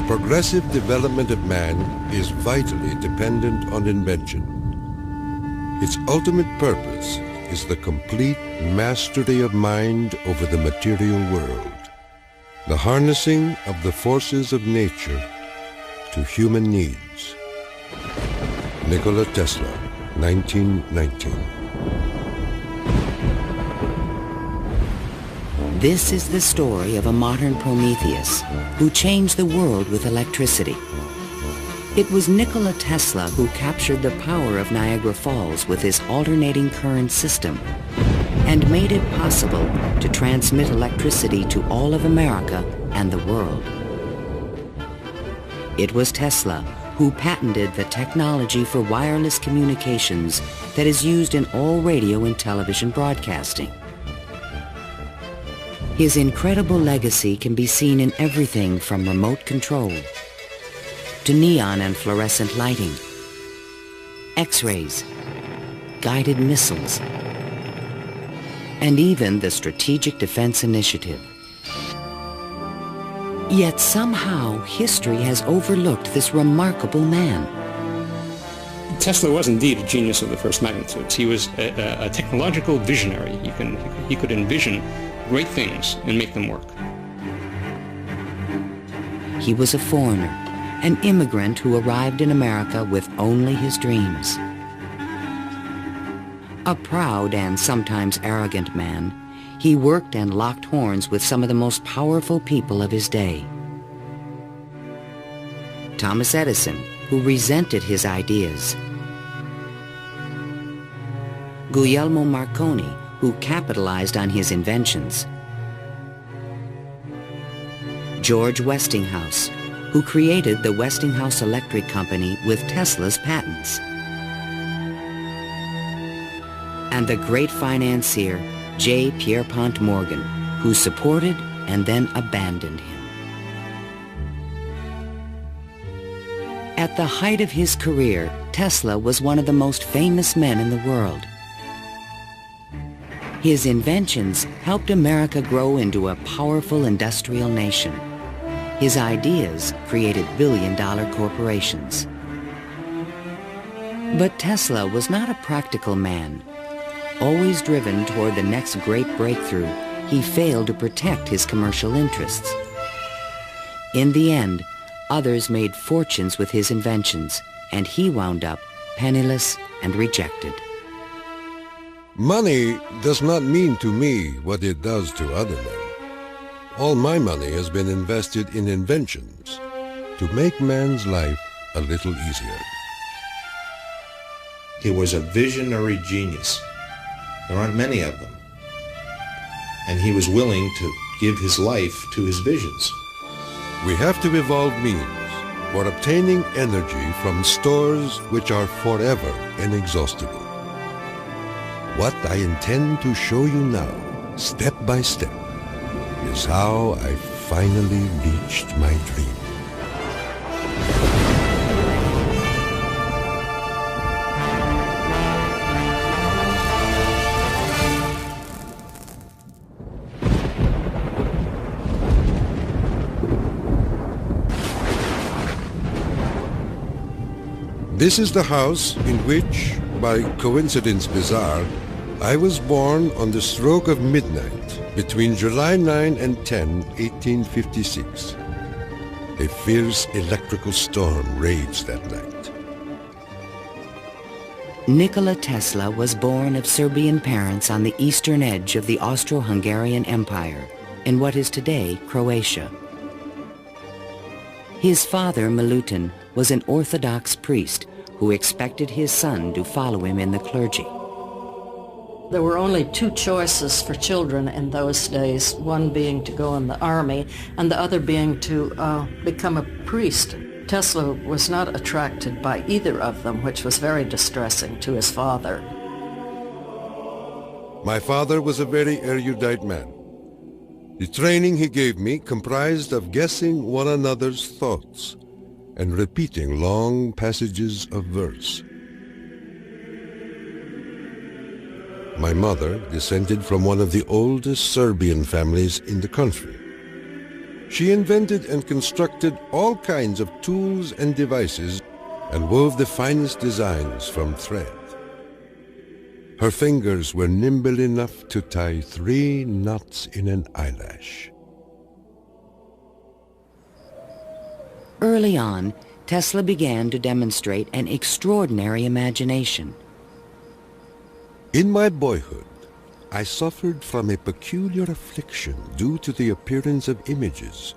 progressive development of man is vitally dependent on invention. Its ultimate purpose is the complete mastery of mind over the material world, the harnessing of the forces of nature to human needs. Nikola Tesla, 1919. This is the story of a modern Prometheus who changed the world with electricity. It was Nikola Tesla who captured the power of Niagara Falls with his alternating current system and made it possible to transmit electricity to all of America and the world. It was Tesla who patented the technology for wireless communications that is used in all radio and television broadcasting. His incredible legacy can be seen in everything from remote control to neon and fluorescent lighting, X-rays, guided missiles, and even the Strategic Defense Initiative. Yet somehow history has overlooked this remarkable man. Tesla was indeed a genius of the first magnitudes. He was a technological visionary. He could envision great things and make them work. He was a foreigner, an immigrant who arrived in America with only his dreams. A proud and sometimes arrogant man, he worked and locked horns with some of the most powerful people of his day. Thomas Edison, who resented his ideas. Guglielmo Marconi, who capitalized on his inventions. George Westinghouse, who created the Westinghouse Electric Company with Tesla's patents. And the great financier, J. Pierpont Morgan, who supported and then abandoned him. At the height of his career, Tesla was one of the most famous men in the world. His inventions helped America grow into a powerful industrial nation. His ideas created billion-dollar corporations. But Tesla was not a practical man. Always driven toward the next great breakthrough, he failed to protect his commercial interests. In the end, others made fortunes with his inventions, and he wound up penniless and rejected. Money does not mean to me what it does to other men. All my money has been invested in inventions to make man's life a little easier. He was a visionary genius. There aren't many of them. And he was willing to give his life to his visions. We have to evolve means for obtaining energy from stores which are forever inexhaustible. What I intend to show you now, step by step, is how I finally reached my dream. This is the house in which, by coincidence bizarre, I was born on the stroke of midnight between July 9 and 10, 1856. A fierce electrical storm raged that night. Nikola Tesla was born of Serbian parents on the eastern edge of the Austro-Hungarian Empire, in what is today Croatia. His father, Milutin, was an Orthodox priest who expected his son to follow him in the clergy. There were only two choices for children in those days, one being to go in the army and the other being to become a priest. Tesla was not attracted by either of them, which was very distressing to his father. My father was a very erudite man. The training he gave me comprised of guessing one another's thoughts and repeating long passages of verse. My mother descended from one of the oldest Serbian families in the country. She invented and constructed all kinds of tools and devices and wove the finest designs from thread. Her fingers were nimble enough to tie 3 knots in an eyelash. Early on, Tesla began to demonstrate an extraordinary imagination. In my boyhood, I suffered from a peculiar affliction due to the appearance of images,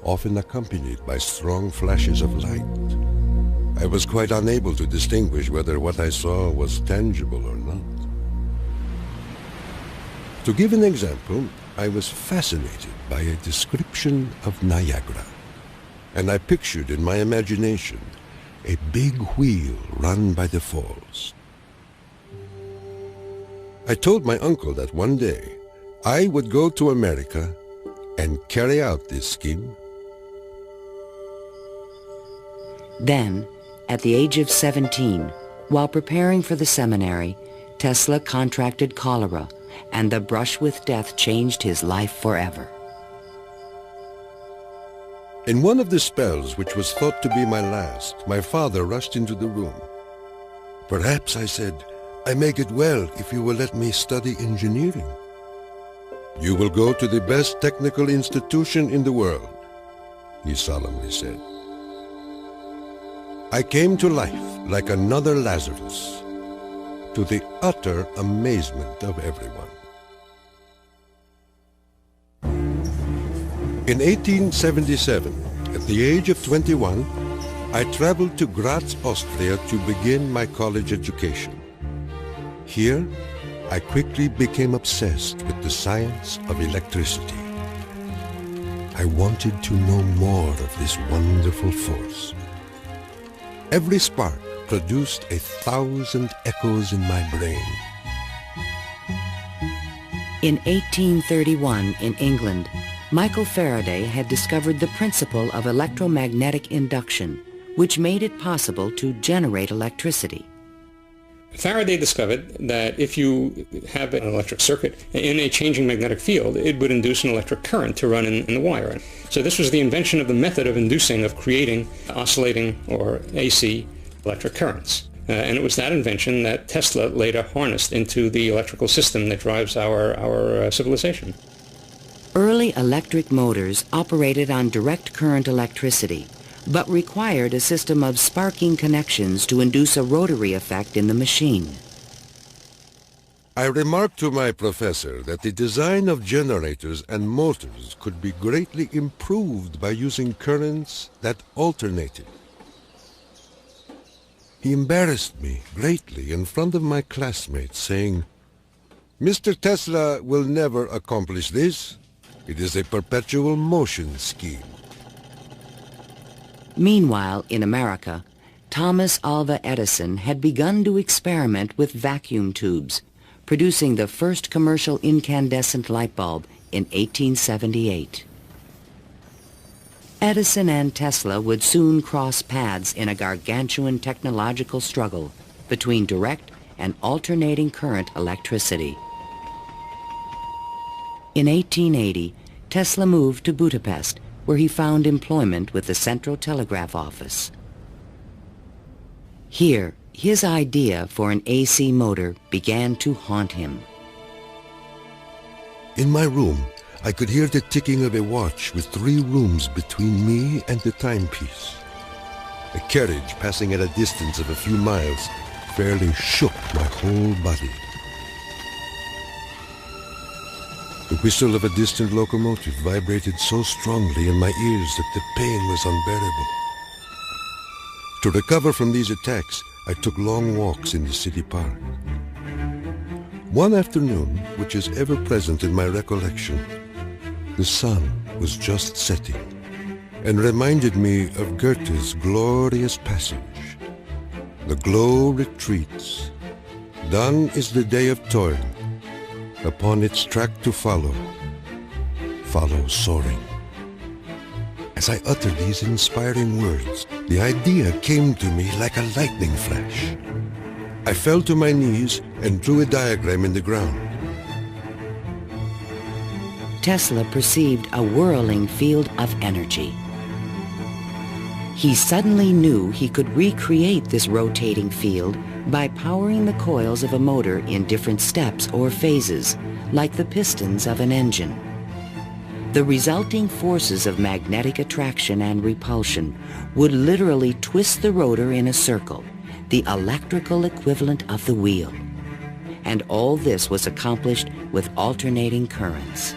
often accompanied by strong flashes of light. I was quite unable to distinguish whether what I saw was tangible or not. To give an example, I was fascinated by a description of Niagara, and I pictured in my imagination a big wheel run by the falls. I told my uncle that one day I would go to America and carry out this scheme. Then, at the age of 17, while preparing for the seminary, Tesla contracted cholera, and the brush with death changed his life forever. In one of the spells, which was thought to be my last, my father rushed into the room. "Perhaps," I said, "I may get well if you will let me study engineering." "You will go to the best technical institution in the world," he solemnly said. I came to life like another Lazarus, to the utter amazement of everyone. In 1877, at the age of 21, I traveled to Graz, Austria to begin my college education. Here, I quickly became obsessed with the science of electricity. I wanted to know more of this wonderful force. Every spark produced 1,000 echoes in my brain. In 1831, in England, Michael Faraday had discovered the principle of electromagnetic induction, which made it possible to generate electricity. Faraday discovered that if you have an electric circuit in a changing magnetic field, it would induce an electric current to run in the wire. So this was the invention of the method of inducing, of creating oscillating or AC electric currents. And it was that invention that Tesla later harnessed into the electrical system that drives our civilization. Early electric motors operated on direct current electricity, but required a system of sparking connections to induce a rotary effect in the machine. I remarked to my professor that the design of generators and motors could be greatly improved by using currents that alternated. He embarrassed me greatly in front of my classmates, saying, "Mr. Tesla will never accomplish this. It is a perpetual motion scheme." Meanwhile, in America, Thomas Alva Edison had begun to experiment with vacuum tubes, producing the first commercial incandescent light bulb in 1878. Edison and Tesla would soon cross paths in a gargantuan technological struggle between direct and alternating current electricity. In 1880, Tesla moved to Budapest, where he found employment with the Central Telegraph Office. Here, his idea for an AC motor began to haunt him. In my room, I could hear the ticking of a watch with 3 rooms between me and the timepiece. A carriage passing at a distance of a few miles fairly shook my whole body. The whistle of a distant locomotive vibrated so strongly in my ears that the pain was unbearable. To recover from these attacks, I took long walks in the city park. One afternoon, which is ever present in my recollection, the sun was just setting and reminded me of Goethe's glorious passage. The glow retreats. Done is the day of toil. Upon its track to follow soaring. As I uttered these inspiring words, the idea came to me like a lightning flash. I fell to my knees and drew a diagram in the ground. Tesla perceived a whirling field of energy. He suddenly knew he could recreate this rotating field by powering the coils of a motor in different steps or phases, like the pistons of an engine. The resulting forces of magnetic attraction and repulsion would literally twist the rotor in a circle, the electrical equivalent of the wheel. And all this was accomplished with alternating currents.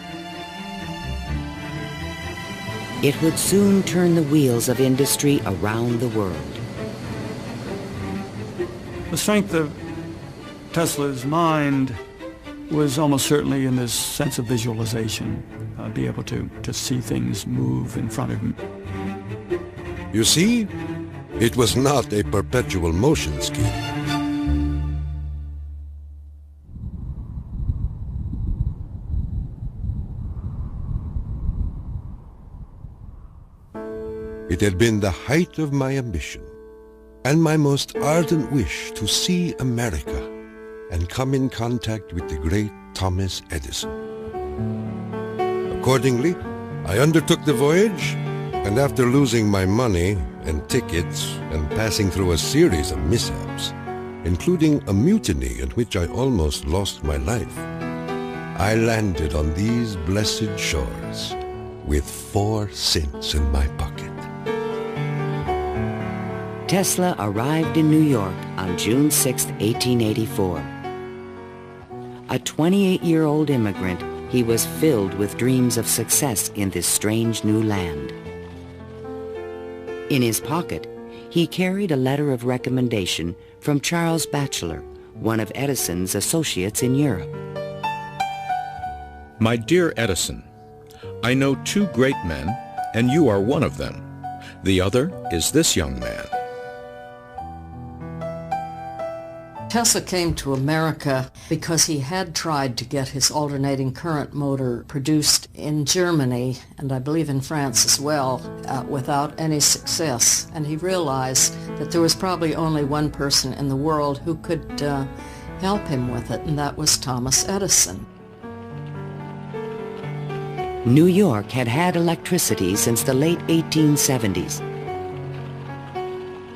It would soon turn the wheels of industry around the world. The strength of Tesla's mind was almost certainly in this sense of visualization, be able to see things move in front of him. You see, it was not a perpetual motion scheme. It had been the height of my ambition and my most ardent wish to see America and come in contact with the great Thomas Edison. Accordingly, I undertook the voyage, and after losing my money and tickets and passing through a series of mishaps, including a mutiny in which I almost lost my life, I landed on these blessed shores with 4 cents in my pocket. Tesla arrived in New York on June 6, 1884. A 28-year-old immigrant, he was filled with dreams of success in this strange new land. In his pocket, he carried a letter of recommendation from Charles Batchelor, one of Edison's associates in Europe. My dear Edison, I know 2 great men, and you are one of them. The other is this young man. Tesla came to America because he had tried to get his alternating current motor produced in Germany, and I believe in France as well, without any success. And he realized that there was probably only one person in the world who could help him with it, and that was Thomas Edison. New York had had electricity since the late 1870s.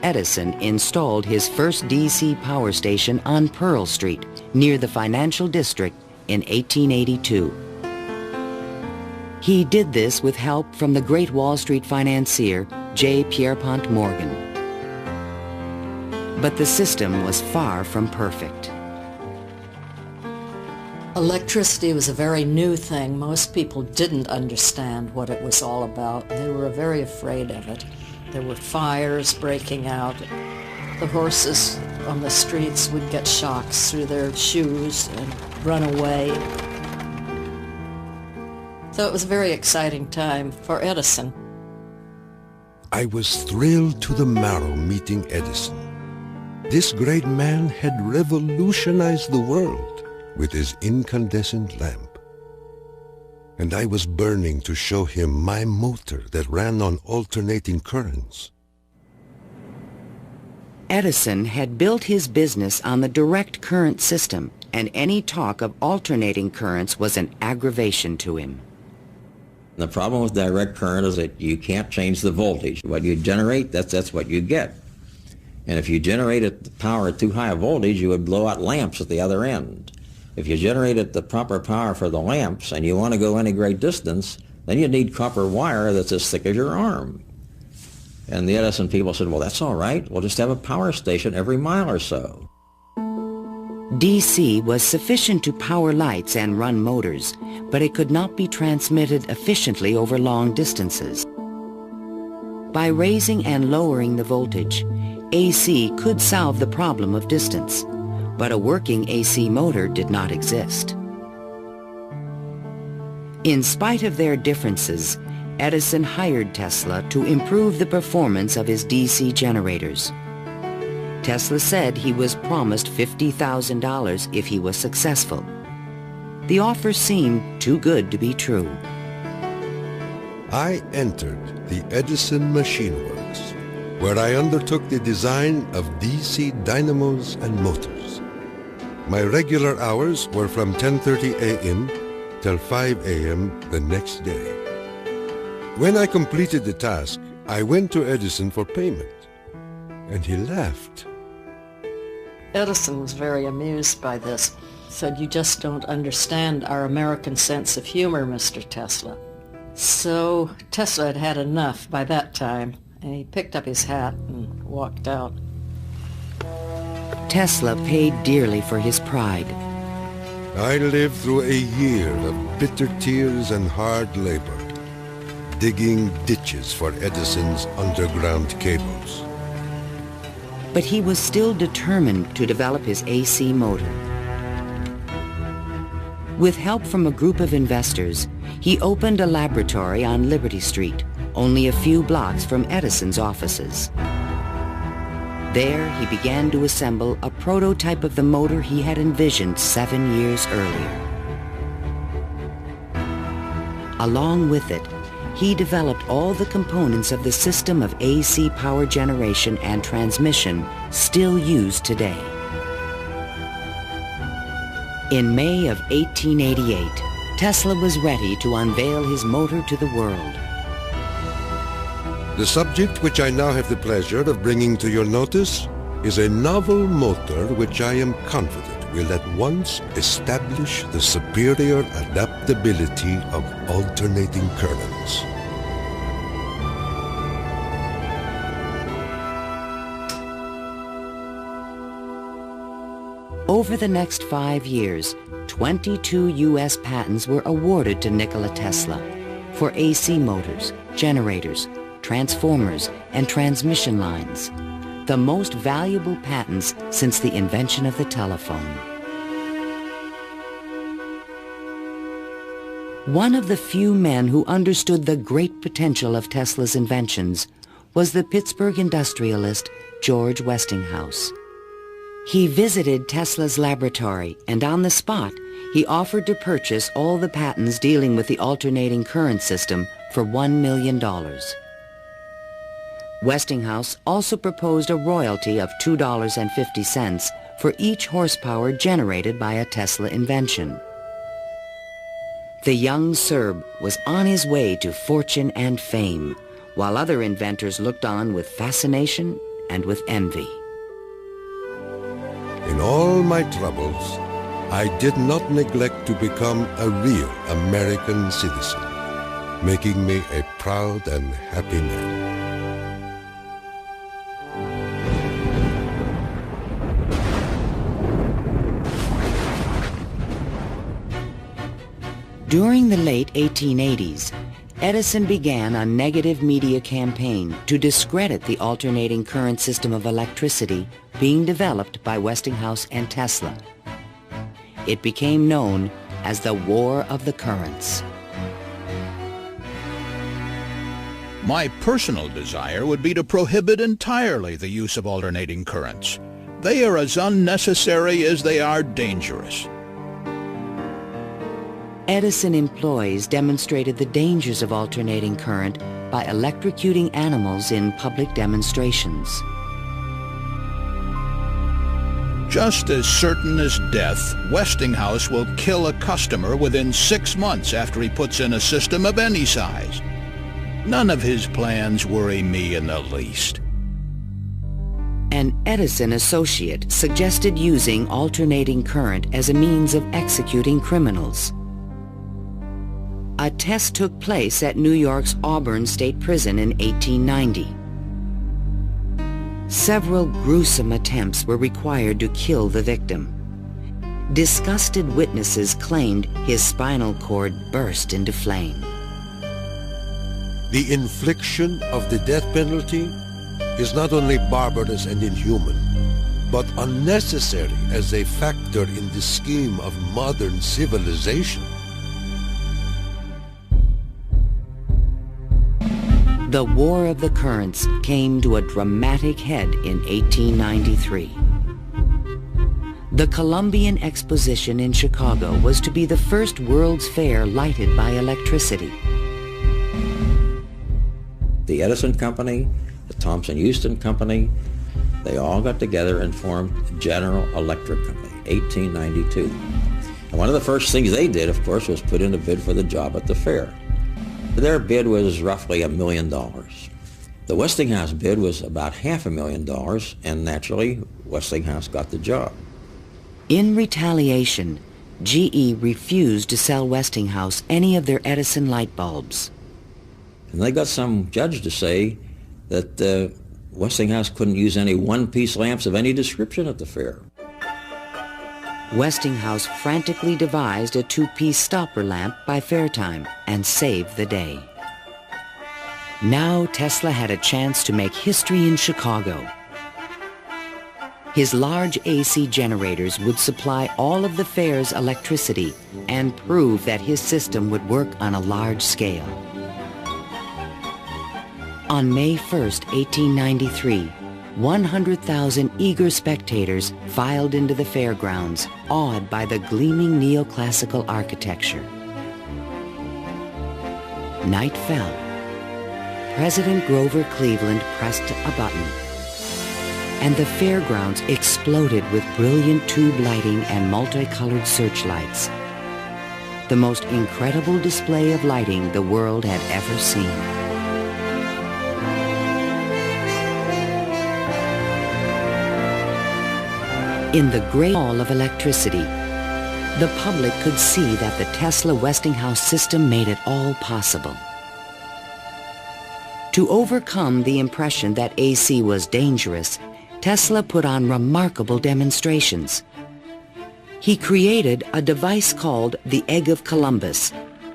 Edison installed his first DC power station on Pearl Street, near the financial district, in 1882. He did this with help from the great Wall Street financier J. Pierpont Morgan. But the system was far from perfect. Electricity was a very new thing. Most people didn't understand what it was all about. They were very afraid of it. There were fires breaking out. The horses on the streets would get shocks through their shoes and run away. So it was a very exciting time for Edison. I was thrilled to the marrow meeting Edison. This great man had revolutionized the world with his incandescent lamp. And I was burning to show him my motor that ran on alternating currents. Edison had built his business on the direct current system, and any talk of alternating currents was an aggravation to him. The problem with direct current is that you can't change the voltage. What you generate, that's what you get. And if you generated the power at too high a voltage, you would blow out lamps at the other end. If you generated the proper power for the lamps and you want to go any great distance, then you need copper wire that's as thick as your arm. And the Edison people said, well, that's all right. We'll just have a power station every mile or so. DC was sufficient to power lights and run motors, but it could not be transmitted efficiently over long distances. By raising and lowering the voltage, AC could solve the problem of distance, but a working AC motor did not exist. In spite of their differences, Edison hired Tesla to improve the performance of his DC generators. Tesla said he was promised $50,000 if he was successful. The offer seemed too good to be true. I entered the Edison Machine Works, where I undertook the design of DC dynamos and motors. My regular hours were from 10:30 a.m. till 5 a.m. the next day. When I completed the task, I went to Edison for payment, and he laughed. Edison was very amused by this. Said, "You just don't understand our American sense of humor, Mr. Tesla." So Tesla had had enough by that time, and he picked up his hat and walked out. Tesla paid dearly for his pride. I lived through a year of bitter tears and hard labor, digging ditches for Edison's underground cables. But he was still determined to develop his AC motor. With help from a group of investors, he opened a laboratory on Liberty Street, only a few blocks from Edison's offices. There, he began to assemble a prototype of the motor he had envisioned 7 years earlier. Along with it, he developed all the components of the system of AC power generation and transmission still used today. In May of 1888, Tesla was ready to unveil his motor to the world. The subject which I now have the pleasure of bringing to your notice is a novel motor which I am confident will at once establish the superior adaptability of alternating currents. Over the next 5 years, 22 U.S. patents were awarded to Nikola Tesla for AC motors, generators, transformers, and transmission lines, the most valuable patents since the invention of the telephone. One of the few men who understood the great potential of Tesla's inventions was the Pittsburgh industrialist George Westinghouse. He visited Tesla's laboratory, and on the spot, he offered to purchase all the patents dealing with the alternating current system for $1 million. Westinghouse also proposed a royalty of $2.50 for each horsepower generated by a Tesla invention. The young Serb was on his way to fortune and fame, while other inventors looked on with fascination and with envy. In all my troubles, I did not neglect to become a real American citizen, making me a proud and happy man. During the late 1880s, Edison began a negative media campaign to discredit the alternating current system of electricity being developed by Westinghouse and Tesla. It became known as the War of the Currents. My personal desire would be to prohibit entirely the use of alternating currents. They are as unnecessary as they are dangerous. Edison employees demonstrated the dangers of alternating current by electrocuting animals in public demonstrations. Just as certain as death, Westinghouse will kill a customer within 6 months after he puts in a system of any size. None of his plans worry me in the least. An Edison associate suggested using alternating current as a means of executing criminals. A test took place at New York's Auburn State Prison in 1890. Several gruesome attempts were required to kill the victim. Disgusted witnesses claimed his spinal cord burst into flame. The infliction of the death penalty is not only barbarous and inhuman, but unnecessary as a factor in the scheme of modern civilization. The War of the Currents came to a dramatic head in 1893. The Columbian Exposition in Chicago was to be the first World's Fair lighted by electricity. The Edison Company, the Thomson-Houston Company, they all got together and formed General Electric Company, 1892. And one of the first things they did, of course, was put in a bid for the job at the fair. Their bid was roughly $1 million. The Westinghouse bid was about $500,000, and naturally, Westinghouse got the job. In retaliation, GE refused to sell Westinghouse any of their Edison light bulbs. And they got some judge to say that Westinghouse couldn't use any one-piece lamps of any description at the fair. Westinghouse frantically devised a two-piece stopper lamp by fair time and saved the day. Now Tesla had a chance to make history in Chicago. His large AC generators would supply all of the fair's electricity and prove that his system would work on a large scale. On May 1st, 1893, 100,000 eager spectators filed into the fairgrounds, awed by the gleaming neoclassical architecture. Night fell. President Grover Cleveland pressed a button, and the fairgrounds exploded with brilliant tube lighting and multicolored searchlights. The most incredible display of lighting the world had ever seen. In the great hall of electricity, the public could see that the Tesla-Westinghouse system made it all possible. To overcome the impression that AC was dangerous, Tesla put on remarkable demonstrations. He created a device called the Egg of Columbus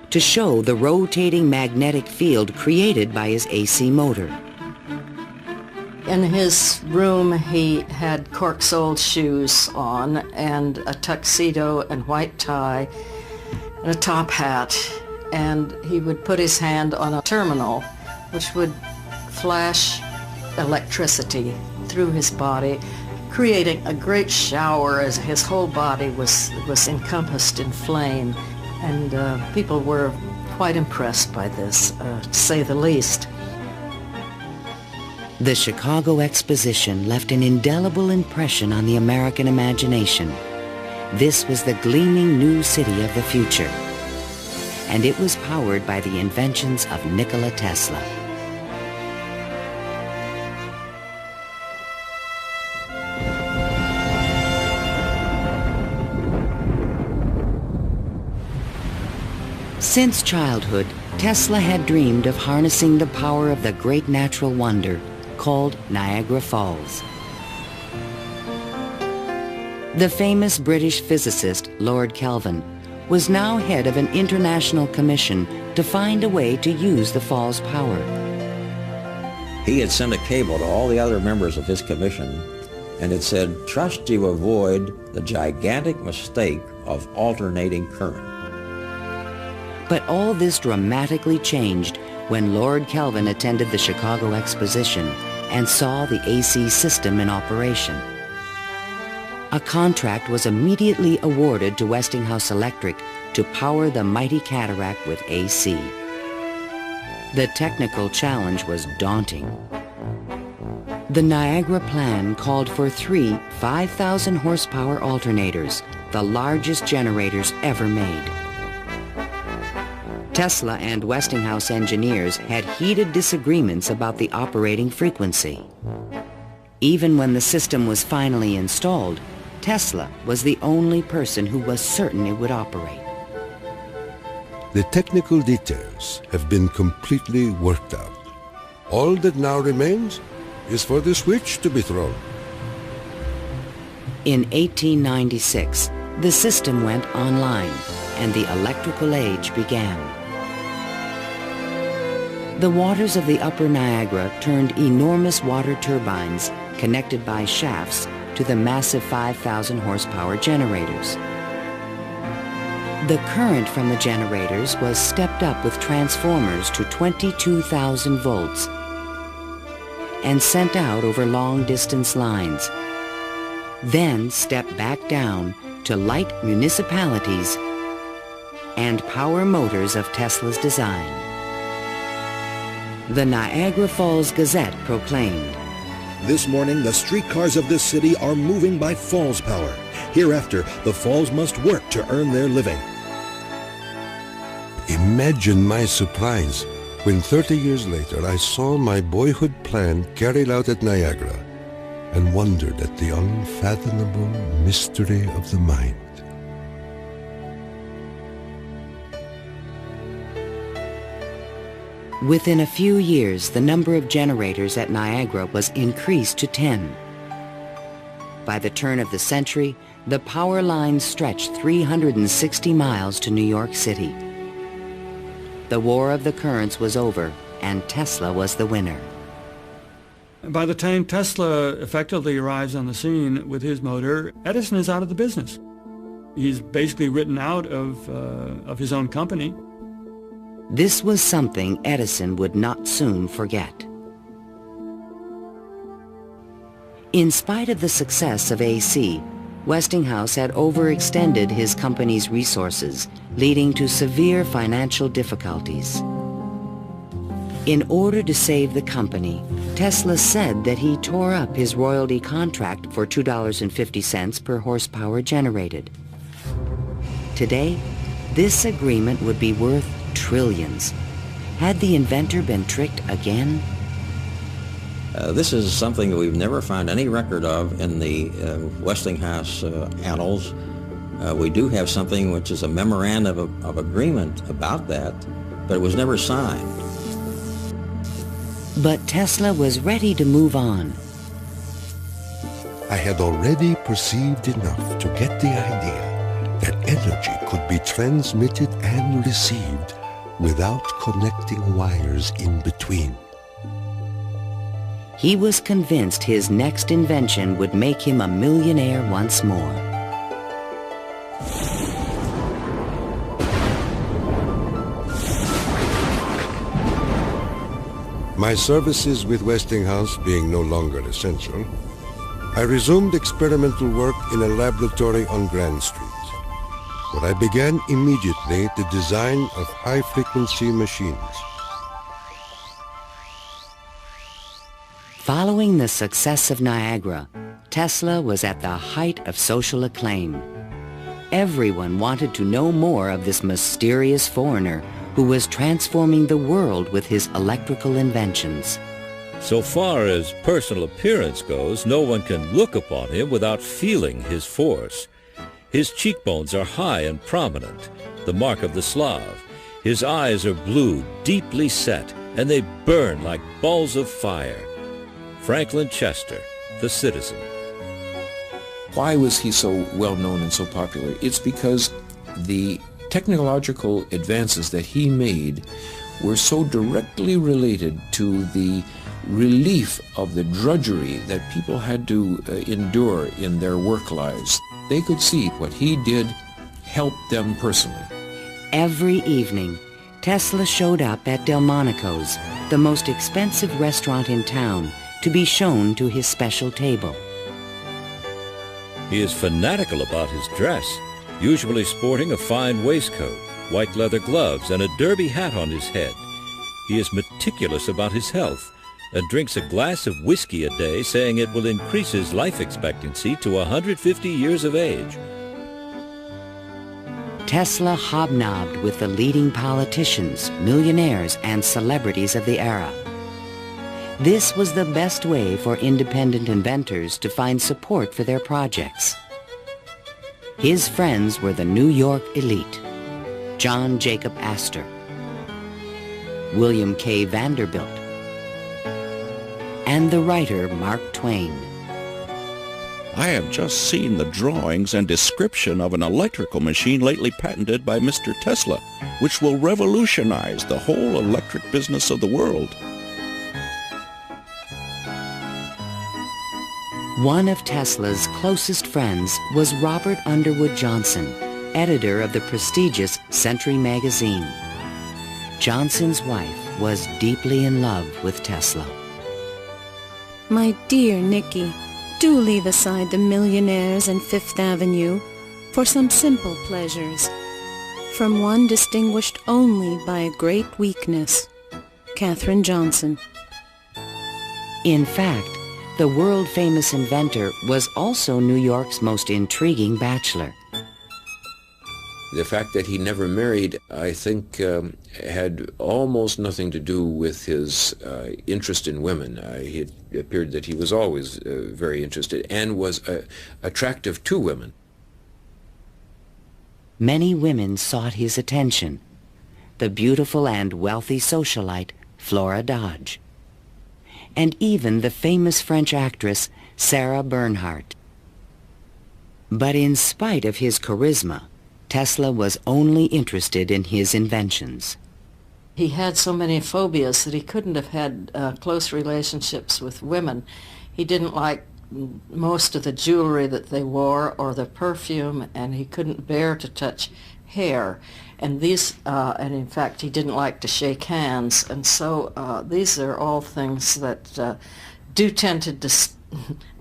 to show the rotating magnetic field created by his AC motor. In his room, he had cork-soled shoes on and a tuxedo and white tie and a top hat, and he would put his hand on a terminal which would flash electricity through his body, creating a great shower as his whole body was encompassed in flame. And people were quite impressed by this, to say the least. The Chicago Exposition left an indelible impression on the American imagination. This was the gleaming new city of the future, and it was powered by the inventions of Nikola Tesla. Since childhood, Tesla had dreamed of harnessing the power of the great natural wonder called Niagara Falls. The famous British physicist Lord Kelvin was now head of an international commission to find a way to use the fall's power. He had sent a cable to all the other members of his commission, and it said, "Trust you avoid the gigantic mistake of alternating current." But all this dramatically changed when Lord Kelvin attended the Chicago Exposition and saw the AC system in operation. A contract was immediately awarded to Westinghouse Electric to power the mighty cataract with AC. The technical challenge was daunting. The Niagara plan called for 3 5,000 horsepower alternators, the largest generators ever made. Tesla and Westinghouse engineers had heated disagreements about the operating frequency. Even when the system was finally installed, Tesla was the only person who was certain it would operate. The technical details have been completely worked out. All that now remains is for the switch to be thrown. In 1896, the system went online and the electrical age began. The waters of the upper Niagara turned enormous water turbines connected by shafts to the massive 5,000 horsepower generators. The current from the generators was stepped up with transformers to 22,000 volts and sent out over long-distance lines, then stepped back down to light municipalities and power motors of Tesla's design. The Niagara Falls Gazette proclaimed, "This morning, the streetcars of this city are moving by Falls power, Hereafter, the Falls must work to earn their living. Imagine my surprise when 30 years later I saw my boyhood plan carried out at Niagara and wondered at the unfathomable mystery of the mind. Within a few years, the number of generators at Niagara was increased to 10. By the turn of the century, the power lines stretched 360 miles to New York City. The War of the Currents was over, and Tesla was the winner. By the time Tesla effectively arrives on the scene with his motor, Edison is out of the business. He's basically written out of his own company. This was something Edison would not soon forget. In spite of the success of AC, Westinghouse had overextended his company's resources, leading to severe financial difficulties. In order to save the company, Tesla said that he tore up his royalty contract for $2.50 per horsepower generated. Today, this agreement would be worth trillions. Had the inventor been tricked again? This is something that we've never found any record of in the Westinghouse annals. We do have something which is a memorandum of agreement about that, but it was never signed. But Tesla was ready to move on. I had already perceived enough to get the idea that energy could be transmitted and received without connecting wires in between. He was convinced his next invention would make him a millionaire once more. My services with Westinghouse being no longer essential, I resumed experimental work in a laboratory on Grand Street, where I began immediately the design of high-frequency machines. Following the success of Niagara, Tesla was at the height of social acclaim. Everyone wanted to know more of this mysterious foreigner who was transforming the world with his electrical inventions. So far as personal appearance goes, no one can look upon him without feeling his force. His cheekbones are high and prominent, the mark of the Slav. His eyes are blue, deeply set, and they burn like balls of fire. Franklin Chester, the Citizen. Why was he so well known and so popular? It's because the technological advances that he made were so directly related to the relief of the drudgery that people had to endure in their work lives. They could see what he did helped them personally. Every evening, Tesla showed up at Delmonico's, the most expensive restaurant in town, to be shown to his special table. He is fanatical about his dress, usually sporting a fine waistcoat, white leather gloves, and a derby hat on his head. He is meticulous about his health and drinks a glass of whiskey a day, saying it will increase his life expectancy to 150 years of age. Tesla hobnobbed with the leading politicians, millionaires, and celebrities of the era. This was the best way for independent inventors to find support for their projects. His friends were the New York elite, John Jacob Astor, William K. Vanderbilt, and the writer Mark Twain. I have just seen the drawings and description of an electrical machine lately patented by Mr. Tesla, which will revolutionize the whole electric business of the world. One of Tesla's closest friends was Robert Underwood Johnson, editor of the prestigious Century magazine. Johnson's wife was deeply in love with Tesla. My dear Nicky, do leave aside the millionaires and Fifth Avenue for some simple pleasures, from one distinguished only by a great weakness. Katherine Johnson. In fact, the world-famous inventor was also New York's most intriguing bachelor. The fact that he never married, I think, had almost nothing to do with his interest in women. It appeared that he was always very interested and was attractive to women. Many women sought his attention. The beautiful and wealthy socialite Flora Dodge, and even the famous French actress Sarah Bernhardt. But in spite of his charisma, Tesla was only interested in his inventions. He had so many phobias that he couldn't have had close relationships with women. He didn't like most of the jewelry that they wore or the perfume, and he couldn't bear to touch hair. And and in fact, he didn't like to shake hands. And so these are all things that do tend to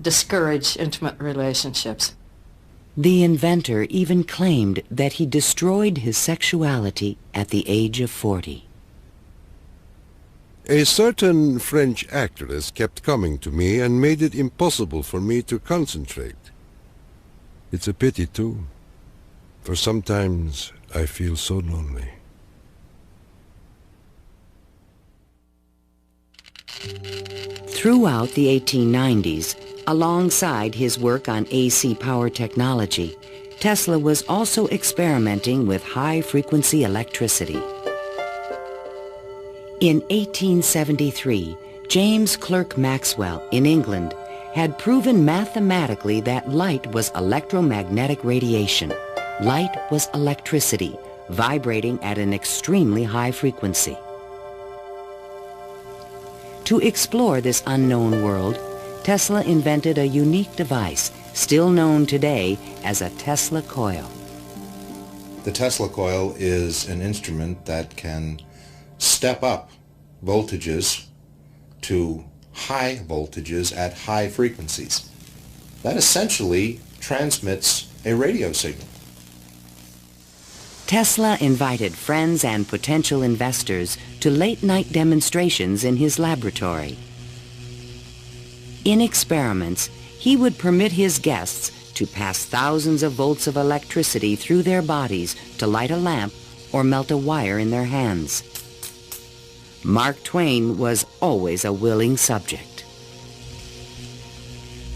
discourage intimate relationships. The inventor even claimed that he destroyed his sexuality at the age of 40. A certain French actress kept coming to me and made it impossible for me to concentrate. It's a pity, too, for sometimes I feel so lonely. Throughout the 1890s, alongside his work on AC power technology, Tesla was also experimenting with high-frequency electricity. In 1873, James Clerk Maxwell in England had proven mathematically that light was electromagnetic radiation. Light was electricity, vibrating at an extremely high frequency. To explore this unknown world, Tesla invented a unique device, still known today as a Tesla coil. The Tesla coil is an instrument that can step up voltages to high voltages at high frequencies. That essentially transmits a radio signal. Tesla invited friends and potential investors to late-night demonstrations in his laboratory. In experiments, he would permit his guests to pass thousands of volts of electricity through their bodies to light a lamp or melt a wire in their hands. Mark Twain was always a willing subject.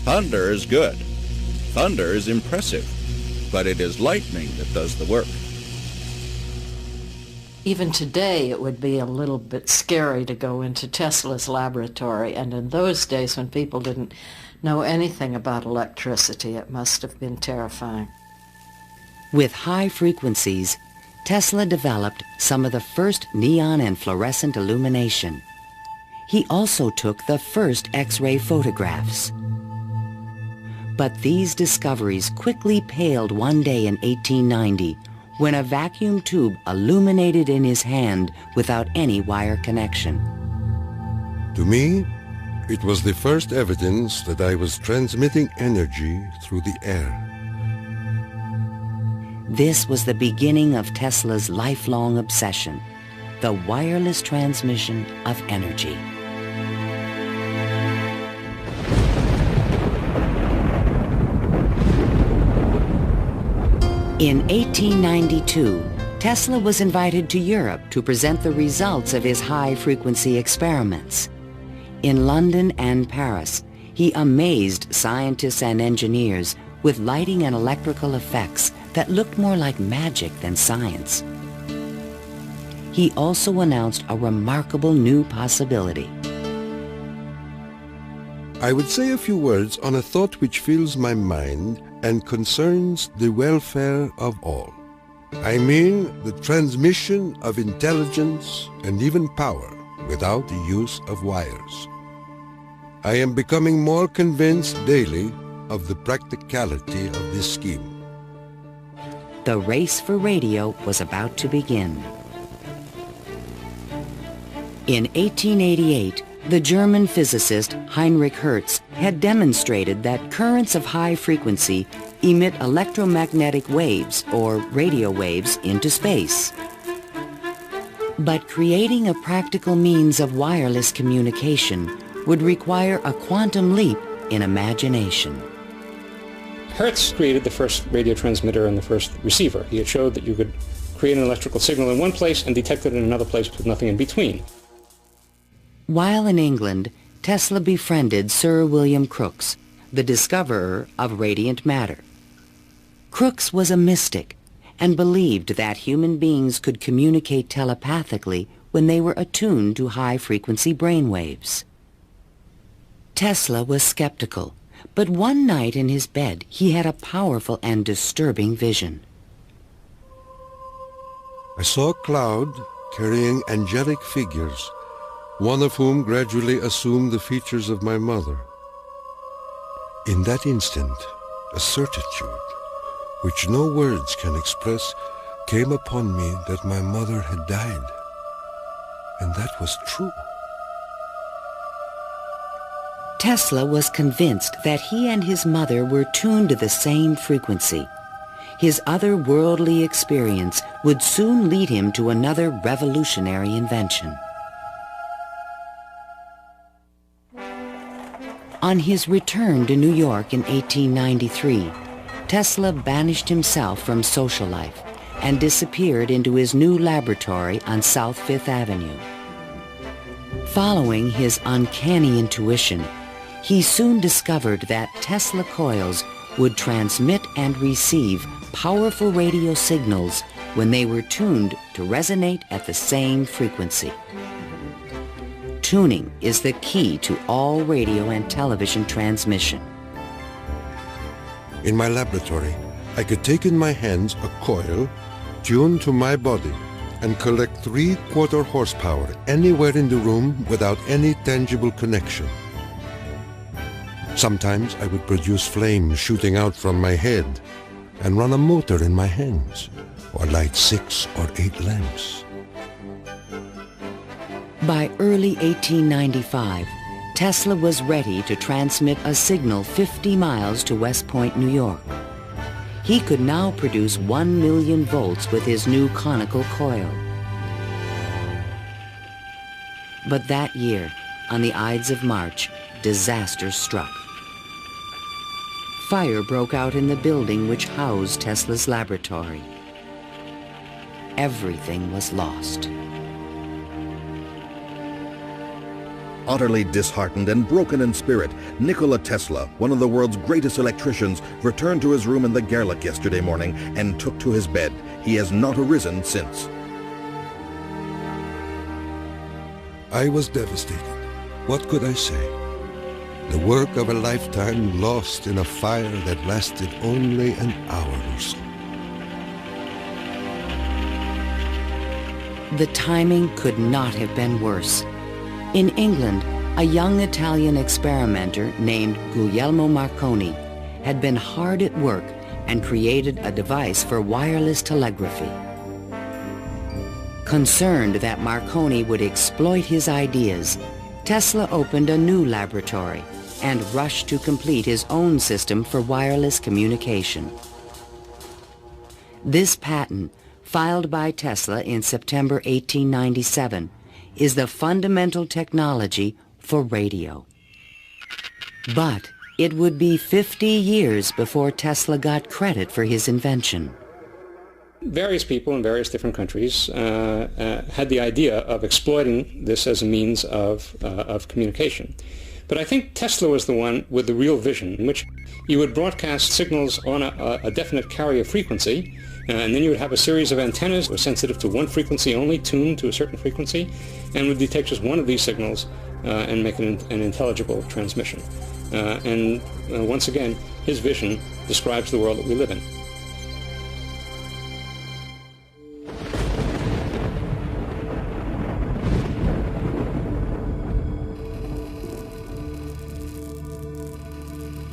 Thunder is good. Thunder is impressive. But it is lightning that does the work. Even today, it would be a little bit scary to go into Tesla's laboratory, and in those days when people didn't know anything about electricity, it must have been terrifying. With high frequencies, Tesla developed some of the first neon and fluorescent illumination. He also took the first X-ray photographs. But these discoveries quickly paled one day in 1890 when a vacuum tube illuminated in his hand without any wire connection. To me, it was the first evidence that I was transmitting energy through the air. This was the beginning of Tesla's lifelong obsession, the wireless transmission of energy. In 1892, Tesla was invited to Europe to present the results of his high-frequency experiments. In London and Paris, he amazed scientists and engineers with lighting and electrical effects that looked more like magic than science. He also announced a remarkable new possibility. I would say a few words on a thought which fills my mind and concerns the welfare of all. I mean the transmission of intelligence and even power without the use of wires. I am becoming more convinced daily of the practicality of this scheme. The race for radio was about to begin. In 1888, the German physicist Heinrich Hertz had demonstrated that currents of high frequency emit electromagnetic waves, or radio waves, into space. But creating a practical means of wireless communication would require a quantum leap in imagination. Hertz created the first radio transmitter and the first receiver. He had showed that you could create an electrical signal in one place and detect it in another place with nothing in between. While in England, Tesla befriended Sir William Crookes, the discoverer of radiant matter. Crookes was a mystic and believed that human beings could communicate telepathically when they were attuned to high-frequency brainwaves. Tesla was skeptical, but one night in his bed he had a powerful and disturbing vision. I saw a cloud carrying angelic figures, one of whom gradually assumed the features of my mother. In that instant, a certitude, which no words can express, came upon me that my mother had died. And that was true. Tesla was convinced that he and his mother were tuned to the same frequency. His otherworldly experience would soon lead him to another revolutionary invention. On his return to New York in 1893, Tesla banished himself from social life and disappeared into his new laboratory on South Fifth Avenue. Following his uncanny intuition, he soon discovered that Tesla coils would transmit and receive powerful radio signals when they were tuned to resonate at the same frequency. Tuning is the key to all radio and television transmission. In my laboratory, I could take in my hands a coil tuned to my body and collect 3/4 horsepower anywhere in the room without any tangible connection. Sometimes I would produce flames shooting out from my head and run a motor in my hands, or light 6 or 8 lamps. By early 1895, Tesla was ready to transmit a signal 50 miles to West Point, New York. He could now produce 1 million volts with his new conical coil. But that year, on the Ides of March, disaster struck. Fire broke out in the building which housed Tesla's laboratory. Everything was lost. Utterly disheartened and broken in spirit, Nikola Tesla, one of the world's greatest electricians, returned to his room in the Gerlach yesterday morning and took to his bed. He has not arisen since. I was devastated. What could I say? The work of a lifetime lost in a fire that lasted only an hour or so. The timing could not have been worse. In England, a young Italian experimenter named Guglielmo Marconi had been hard at work and created a device for wireless telegraphy. Concerned that Marconi would exploit his ideas, Tesla opened a new laboratory and rushed to complete his own system for wireless communication. This patent, filed by Tesla in September 1897, is the fundamental technology for radio. But it would be 50 years before Tesla got credit for his invention. Various people in various different countries had the idea of exploiting this as a means of communication. But I think Tesla was the one with the real vision, in which you would broadcast signals on a definite carrier frequency, and then you would have a series of antennas that were sensitive to one frequency only, tuned to a certain frequency, and would detect just one of these signals and make it an intelligible transmission. And once again, his vision describes the world that we live in.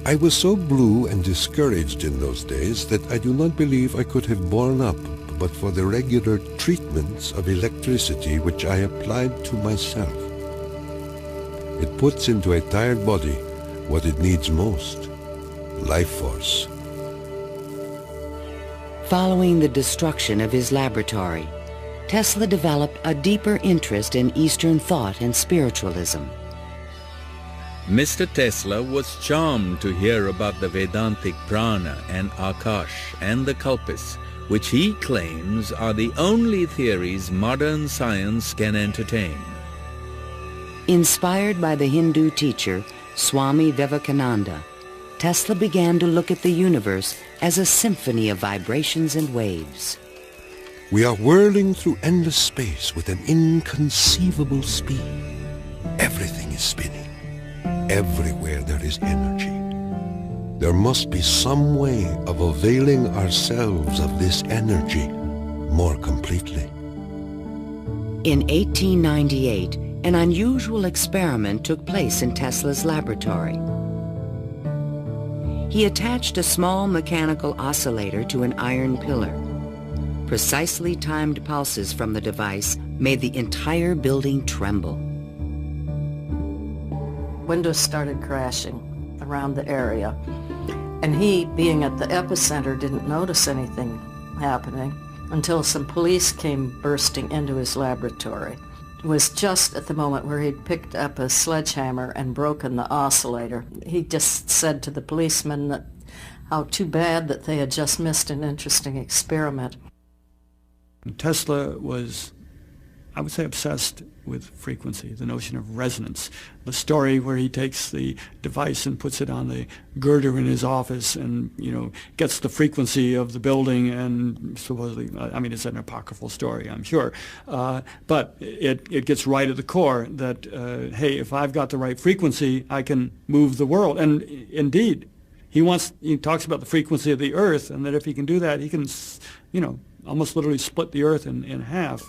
I was so blue and discouraged in those days that I do not believe I could have borne up but for the regular treatments of electricity which I applied to myself. It puts into a tired body what it needs most, life force. Following the destruction of his laboratory, Tesla developed a deeper interest in Eastern thought and spiritualism. Mr. Tesla was charmed to hear about the Vedantic prana and Akash and the Kalpis, which he claims are the only theories modern science can entertain. Inspired by the Hindu teacher Swami Vivekananda, Tesla began to look at the universe as a symphony of vibrations and waves. We are whirling through endless space with an inconceivable speed. Everything is spinning. Everywhere there is energy. There must be some way of availing ourselves of this energy more completely. In 1898, an unusual experiment took place in Tesla's laboratory. He attached a small mechanical oscillator to an iron pillar. Precisely timed pulses from the device made the entire building tremble. Windows started crashing around the area, and he, being at the epicenter, didn't notice anything happening until some police came bursting into his laboratory. It was just at the moment where he'd picked up a sledgehammer and broken the oscillator. He just said to the policemen that how too bad that they had just missed an interesting experiment. Tesla was, I would say, obsessed with frequency, the notion of resonance. The story where he takes the device and puts it on the girder in his office and, gets the frequency of the building and supposedly, it's an apocryphal story, I'm sure, but it gets right at the core that, hey, if I've got the right frequency, I can move the world. And indeed, he talks about the frequency of the earth, and that if he can do that, he can, almost literally split the earth in half.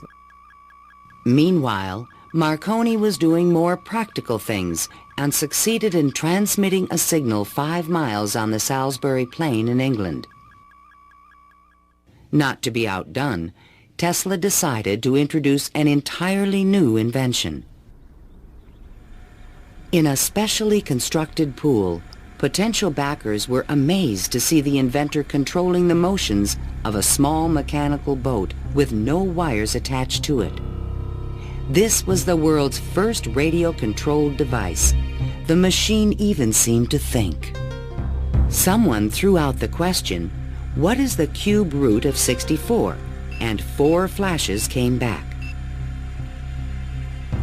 Meanwhile, Marconi was doing more practical things and succeeded in transmitting a signal 5 miles on the Salisbury Plain in England. Not to be outdone, Tesla decided to introduce an entirely new invention. In a specially constructed pool, potential backers were amazed to see the inventor controlling the motions of a small mechanical boat with no wires attached to it. This was the world's first radio-controlled device. The machine even seemed to think. Someone threw out the question, what is the cube root of 64? And 4 flashes came back.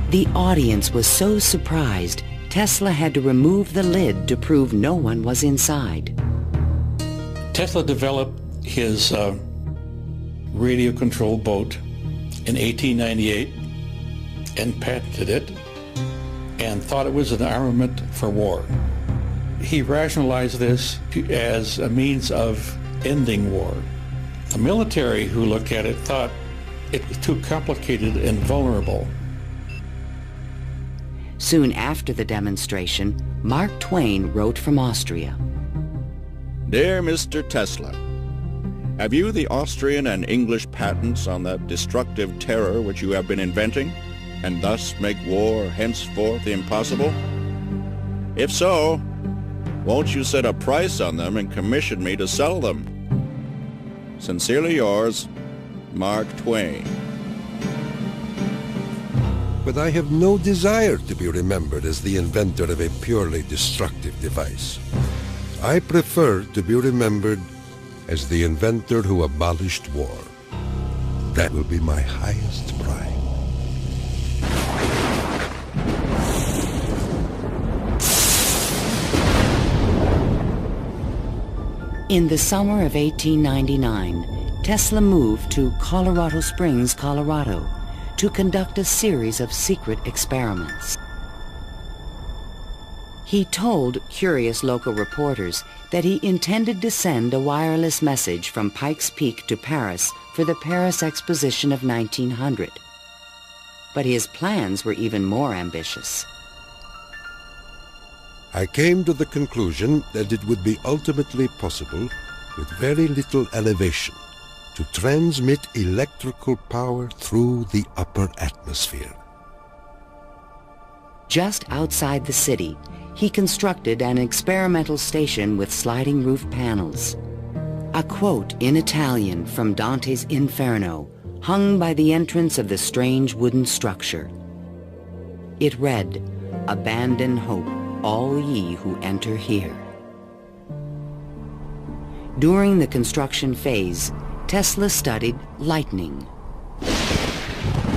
The audience was so surprised, Tesla had to remove the lid to prove no one was inside. Tesla developed his radio-controlled boat in 1898 and patented it and thought it was an armament for war. He rationalized this as a means of ending war. The military who looked at it thought it was too complicated and vulnerable. Soon after the demonstration, Mark Twain wrote from Austria. Dear Mr. Tesla, have you the Austrian and English patents on that destructive terror which you have been inventing, and thus make war henceforth impossible? If so, won't you set a price on them and commission me to sell them? Sincerely yours, Mark Twain. But I have no desire to be remembered as the inventor of a purely destructive device. I prefer to be remembered as the inventor who abolished war. That will be my highest pride. In the summer of 1899, Tesla moved to Colorado Springs, Colorado, to conduct a series of secret experiments. He told curious local reporters that he intended to send a wireless message from Pikes Peak to Paris for the Paris Exposition of 1900. But his plans were even more ambitious. I came to the conclusion that it would be ultimately possible, with very little elevation, to transmit electrical power through the upper atmosphere. Just outside the city, he constructed an experimental station with sliding roof panels. A quote in Italian from Dante's Inferno hung by the entrance of the strange wooden structure. It read, "Abandon hope. all ye who enter here. During the construction phase, Tesla studied lightning.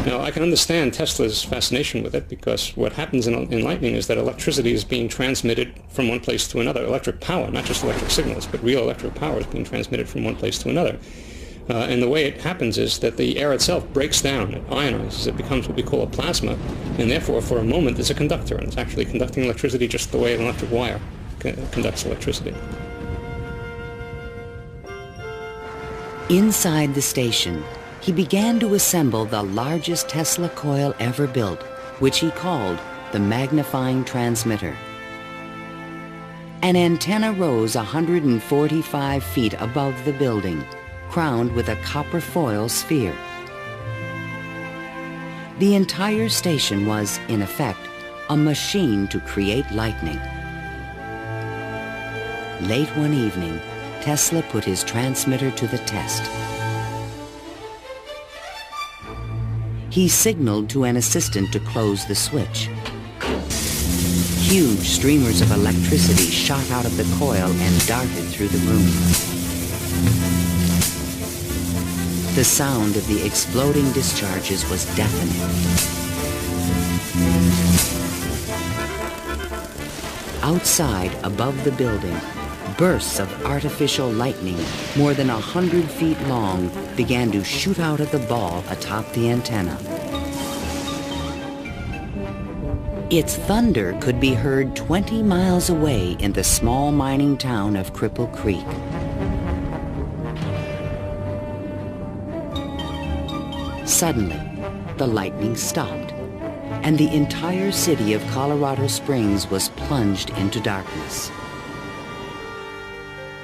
Now, I can understand Tesla's fascination with it because what happens in lightning is that electricity is being transmitted from one place to another. Electric power, not just electric signals, but real electric power is being transmitted from one place to another. And the way it happens is that the air itself breaks down, it ionizes, it becomes what we call a plasma, and therefore for a moment it's a conductor, and it's actually conducting electricity just the way an electric wire conducts electricity. Inside the station, he began to assemble the largest Tesla coil ever built, which he called the magnifying transmitter. An antenna rose 145 feet above the building, crowned with a copper foil sphere. The entire station was, in effect, a machine to create lightning. Late one evening, Tesla put his transmitter to the test. He signaled to an assistant to close the switch. Huge streamers of electricity shot out of the coil and darted through the room. The sound of the exploding discharges was deafening. Outside, above the building, bursts of artificial lightning, more than 100 feet long, began to shoot out of the ball atop the antenna. Its thunder could be heard 20 miles away in the small mining town of Cripple Creek. Suddenly, the lightning stopped, and the entire city of Colorado Springs was plunged into darkness.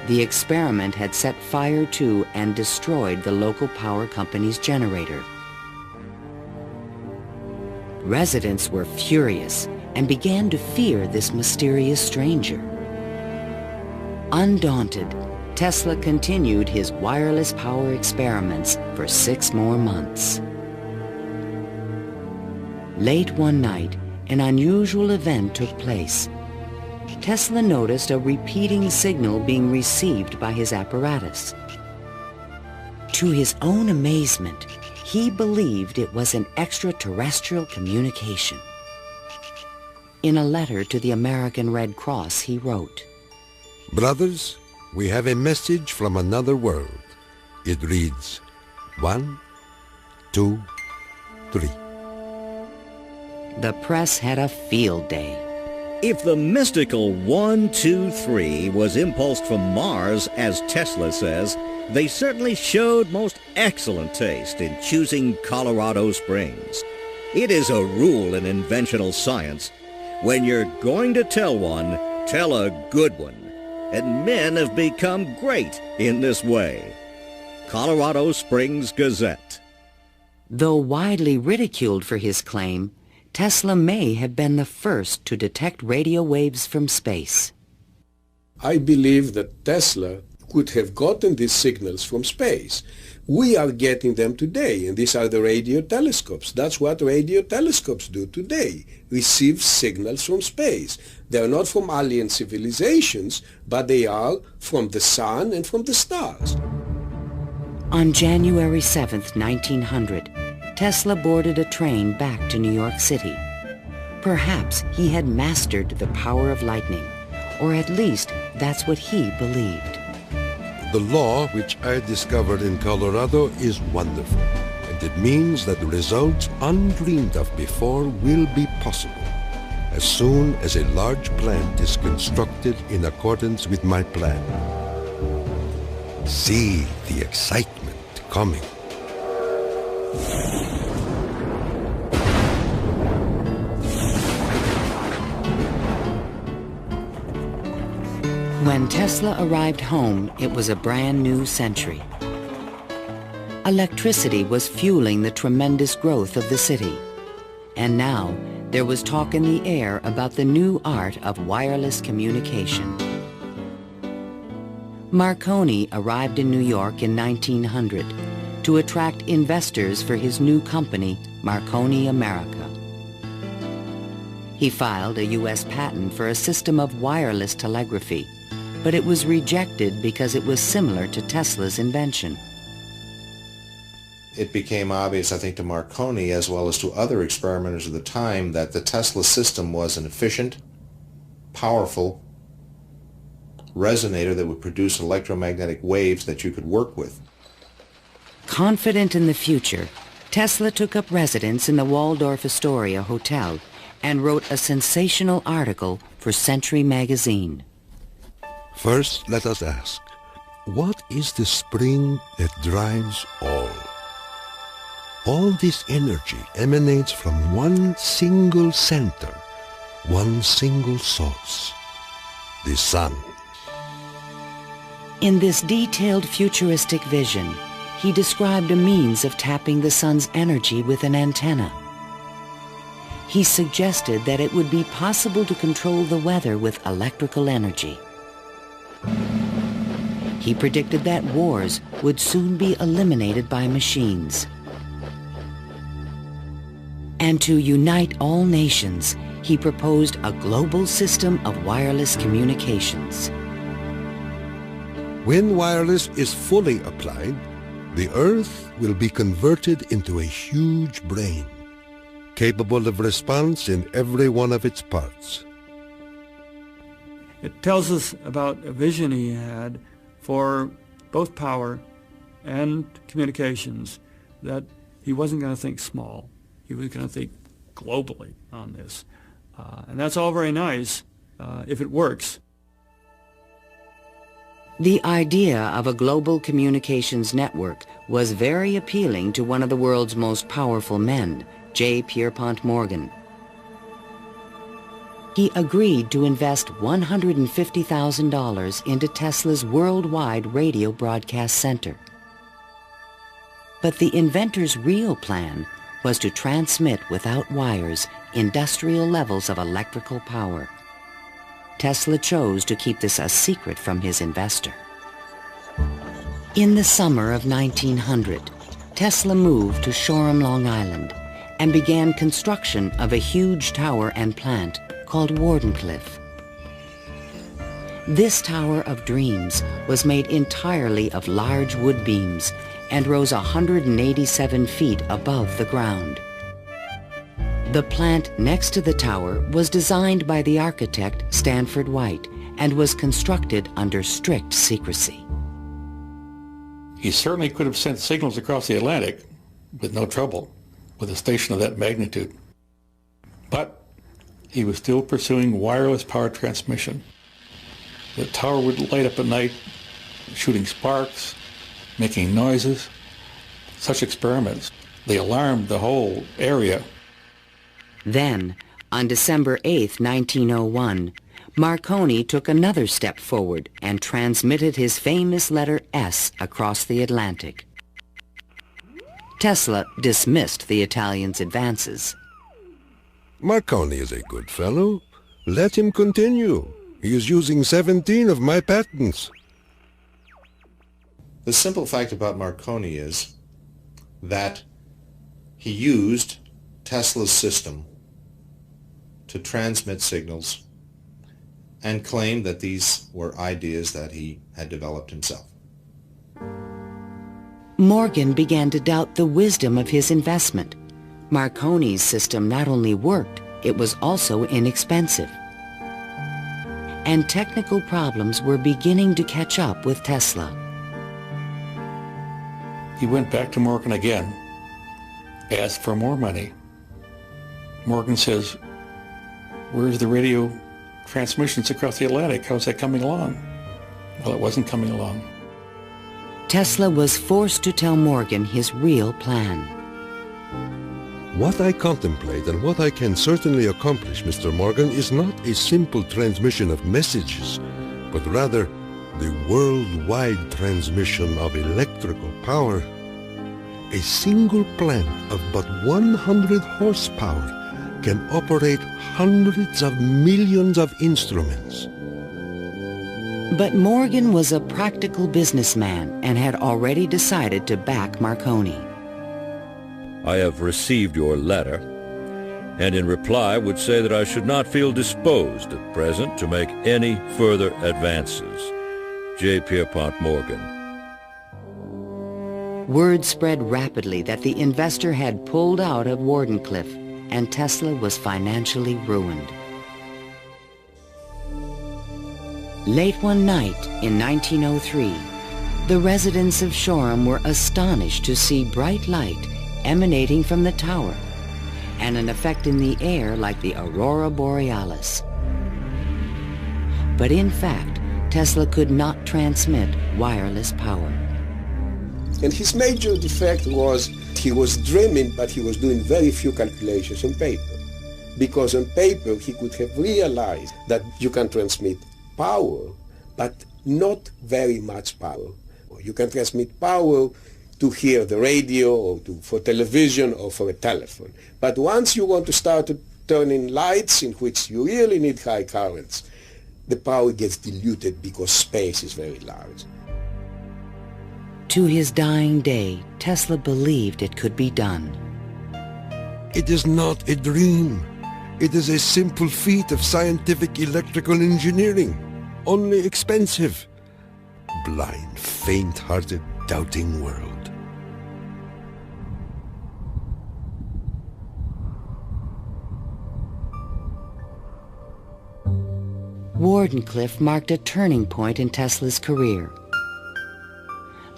The experiment had set fire to and destroyed the local power company's generator. Residents were furious and began to fear this mysterious stranger. Undaunted, Tesla continued his wireless power experiments for 6 more months. Late one night, an unusual event took place. Tesla noticed a repeating signal being received by his apparatus. To his own amazement, he believed it was an extraterrestrial communication. In a letter to the American Red Cross, he wrote, "Brothers, we have a message from another world. It reads, 1, 2, 3. The press had a field day. If the mystical 1, 2, 3 was impulsed from Mars, as Tesla says, they certainly showed most excellent taste in choosing Colorado Springs. It is a rule in inventional science. When you're going to tell one, tell a good one. And men have become great in this way. Colorado Springs Gazette. Though widely ridiculed for his claim, Tesla may have been the first to detect radio waves from space. I believe that Tesla could have gotten these signals from space. We are getting them today, and these are the radio telescopes. That's what radio telescopes do today, receive signals from space. They are not from alien civilizations, but they are from the sun and from the stars. On January 7th, 1900, Tesla boarded a train back to New York City. Perhaps he had mastered the power of lightning, or at least that's what he believed. The law which I discovered in Colorado is wonderful, and it means that results undreamed of before will be possible as soon as a large plant is constructed in accordance with my plan. See the excitement coming. When Tesla arrived home, it was a brand new century. Electricity was fueling the tremendous growth of the city. And now, there was talk in the air about the new art of wireless communication. Marconi arrived in New York in 1900 to attract investors for his new company, Marconi America. He filed a U.S. patent for a system of wireless telegraphy, but it was rejected because it was similar to Tesla's invention. It became obvious, I think, to Marconi as well as to other experimenters of the time that the Tesla system was an efficient, powerful resonator that would produce electromagnetic waves that you could work with. Confident in the future, Tesla took up residence in the Waldorf Astoria Hotel and wrote a sensational article for Century magazine. First, let us ask, what is the spring that drives all? All this energy emanates from one single center, one single source, the sun. In this detailed futuristic vision, he described a means of tapping the sun's energy with an antenna. He suggested that it would be possible to control the weather with electrical energy. He predicted that wars would soon be eliminated by machines. And to unite all nations, he proposed a global system of wireless communications. When wireless is fully applied, the Earth will be converted into a huge brain, capable of response in every one of its parts. It tells us about a vision he had for both power and communications, that he wasn't going to think small. He was going to think globally on this. And that's all very nice if it works. The idea of a global communications network was very appealing to one of the world's most powerful men, J. Pierpont Morgan. He agreed to invest $150,000 into Tesla's worldwide radio broadcast center. But the inventor's real plan was to transmit without wires industrial levels of electrical power. Tesla chose to keep this a secret from his investor. In the summer of 1900, Tesla moved to Shoreham, Long Island, and began construction of a huge tower and plant called Wardenclyffe. This Tower of Dreams was made entirely of large wood beams and rose 187 feet above the ground. The plant next to the tower was designed by the architect Stanford White and was constructed under strict secrecy. He certainly could have sent signals across the Atlantic with no trouble with a station of that magnitude. But he was still pursuing wireless power transmission. The tower would light up at night, shooting sparks, making noises. Such experiments, they alarmed the whole area. Then, on December 8, 1901, Marconi took another step forward and transmitted his famous letter S across the Atlantic. Tesla dismissed the Italian's advances. Marconi is a good fellow. Let him continue. He is using 17 of my patents. The simple fact about Marconi is that he used Tesla's system to transmit signals and claimed that these were ideas that he had developed himself. Morgan began to doubt the wisdom of his investment. Marconi's system not only worked, it was also inexpensive. And technical problems were beginning to catch up with Tesla. He went back to Morgan again, asked for more money. Morgan says, "Where's the radio transmissions across the Atlantic? How's that coming along?" Well, it wasn't coming along. Tesla was forced to tell Morgan his real plan. What I contemplate and what I can certainly accomplish, Mr. Morgan, is not a simple transmission of messages, but rather the worldwide transmission of electrical power. A single plant of but 100 horsepower can operate hundreds of millions of instruments. But Morgan was a practical businessman and had already decided to back Marconi. I have received your letter, and in reply would say that I should not feel disposed at present to make any further advances. J. Pierpont Morgan. Word spread rapidly that the investor had pulled out of Wardenclyffe, and Tesla was financially ruined. Late one night in 1903, the residents of Shoreham were astonished to see bright light emanating from the tower and an effect in the air like the aurora borealis. But in fact, Tesla could not transmit wireless power. And his major defect was he was dreaming, but he was doing very few calculations on paper. Because on paper he could have realized that you can transmit power, but not very much power. You can transmit power to hear the radio or for television or for a telephone. But once you want to start turning lights in which you really need high currents, the power gets diluted because space is very large. To his dying day, Tesla believed it could be done. It is not a dream. It is a simple feat of scientific electrical engineering, only expensive. Blind, faint-hearted, doubting world. Wardenclyffe marked a turning point in Tesla's career.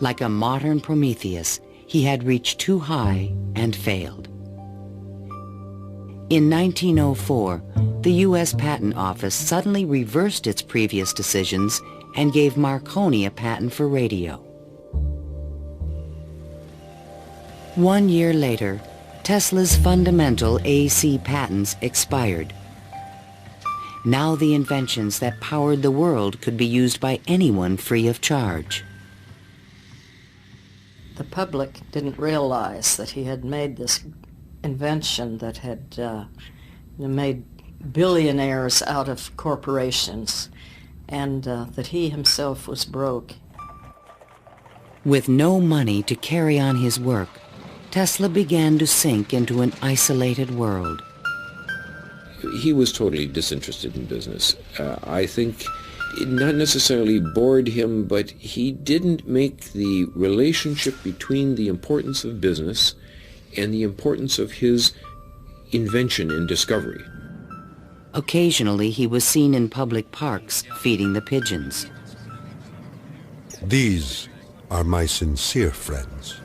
Like a modern Prometheus, he had reached too high and failed. In 1904, the U.S. Patent Office suddenly reversed its previous decisions and gave Marconi a patent for radio. 1 year later, Tesla's fundamental AC patents expired. Now the inventions that powered the world could be used by anyone free of charge. The public didn't realize that he had made this invention that had made billionaires out of corporations, and that he himself was broke. With no money to carry on his work, Tesla began to sink into an isolated world. He was totally disinterested in business. I think it not necessarily bored him, but he didn't make the relationship between the importance of business and the importance of his invention and discovery. Occasionally, he was seen in public parks feeding the pigeons. These are my sincere friends.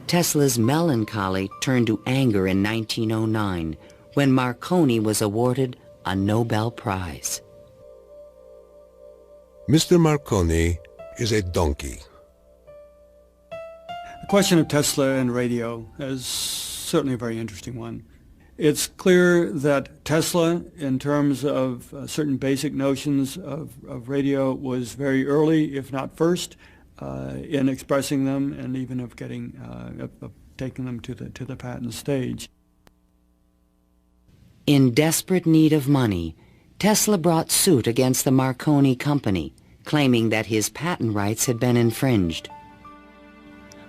Tesla's melancholy turned to anger in 1909 when Marconi was awarded a Nobel Prize. Mr. Marconi is a donkey. The question of Tesla and radio is certainly a very interesting one. It's clear that Tesla, in terms of certain basic notions of radio, was very early, if not first, in expressing them and even of getting of taking them to the patent stage. In desperate need of money, Tesla brought suit against the Marconi company, claiming that his patent rights had been infringed.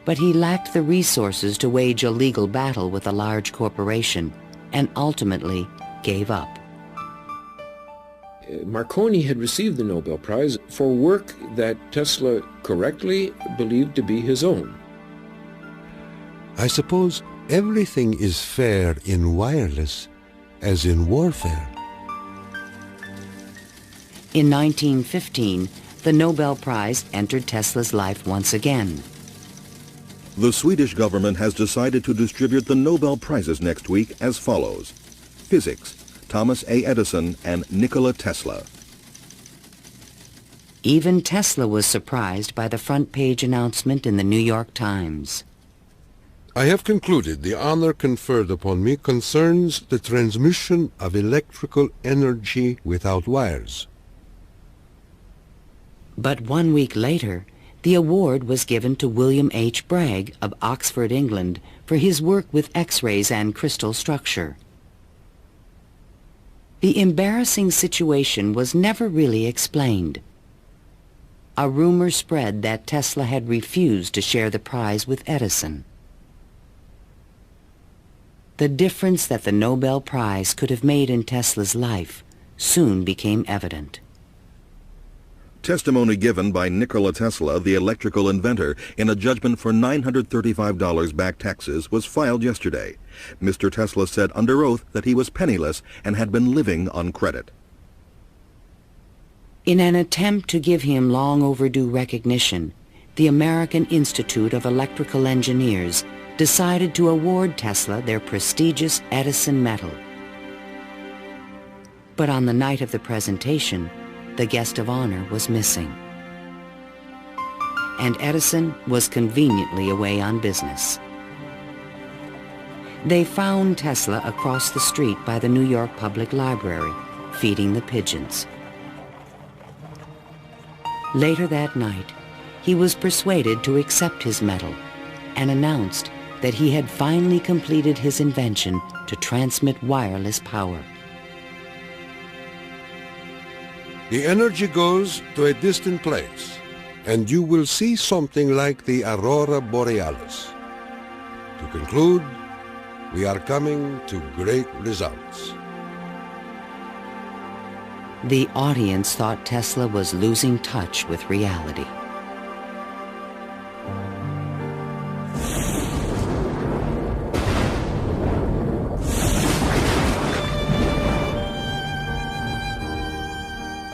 But he lacked the resources to wage a legal battle with a large corporation, and ultimately gave up. Marconi had received the Nobel Prize for work that Tesla correctly believed to be his own. I suppose everything is fair in wireless as in warfare. In 1915, the Nobel Prize entered Tesla's life once again. The Swedish government has decided to distribute the Nobel Prizes next week as follows. Physics, Thomas A. Edison and Nikola Tesla. Even Tesla was surprised by the front-page announcement in the New York Times. I have concluded the honor conferred upon me concerns the transmission of electrical energy without wires. But 1 week later, the award was given to William H. Bragg of Oxford, England, for his work with X-rays and crystal structure. The embarrassing situation was never really explained. A rumor spread that Tesla had refused to share the prize with Edison. The difference that the Nobel Prize could have made in Tesla's life soon became evident. Testimony given by Nikola Tesla, the electrical inventor, in a judgment for $935 back taxes was filed yesterday. Mr. Tesla said under oath that he was penniless and had been living on credit. In an attempt to give him long overdue recognition, the American Institute of Electrical Engineers decided to award Tesla their prestigious Edison Medal. But on the night of the presentation, the guest of honor was missing. And Edison was conveniently away on business. They found Tesla across the street by the New York Public Library, feeding the pigeons. Later that night, he was persuaded to accept his medal and announced that he had finally completed his invention to transmit wireless power. The energy goes to a distant place, and you will see something like the Aurora Borealis. To conclude, we are coming to great results. The audience thought Tesla was losing touch with reality.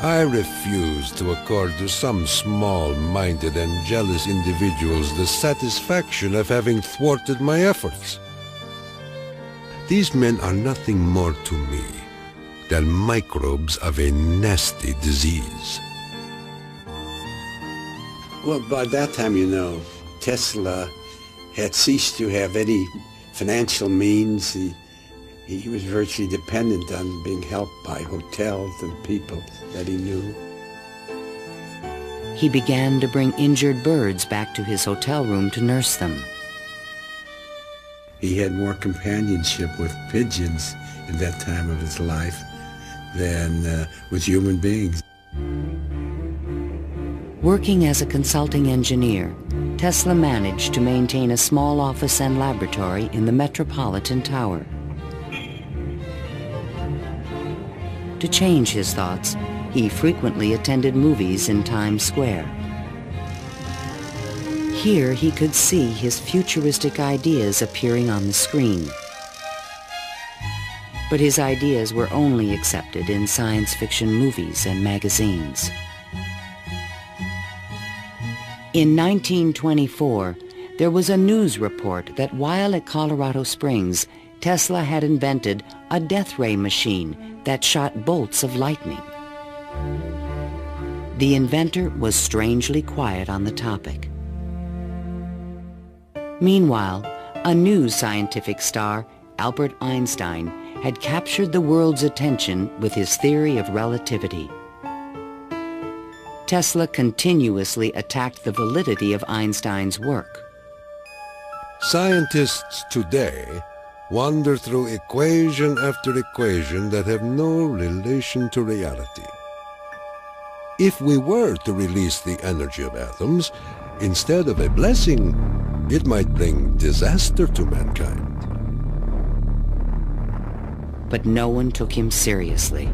I refuse to accord to some small-minded and jealous individuals the satisfaction of having thwarted my efforts. These men are nothing more to me than microbes of a nasty disease. Well, by that time, you know, Tesla had ceased to have any financial means. He was virtually dependent on being helped by hotels and people that he knew. He began to bring injured birds back to his hotel room to nurse them. He had more companionship with pigeons in that time of his life than with human beings. Working as a consulting engineer, Tesla managed to maintain a small office and laboratory in the Metropolitan Tower. To change his thoughts, he frequently attended movies in Times Square. Here he could see his futuristic ideas appearing on the screen. But his ideas were only accepted in science fiction movies and magazines. In 1924, there was a news report that while at Colorado Springs, Tesla had invented a death ray machine that shot bolts of lightning. The inventor was strangely quiet on the topic. Meanwhile, a new scientific star, Albert Einstein, had captured the world's attention with his theory of relativity. Tesla continuously attacked the validity of Einstein's work. Scientists today wander through equation after equation that have no relation to reality. If we were to release the energy of atoms, instead of a blessing, it might bring disaster to mankind. But no one took him seriously.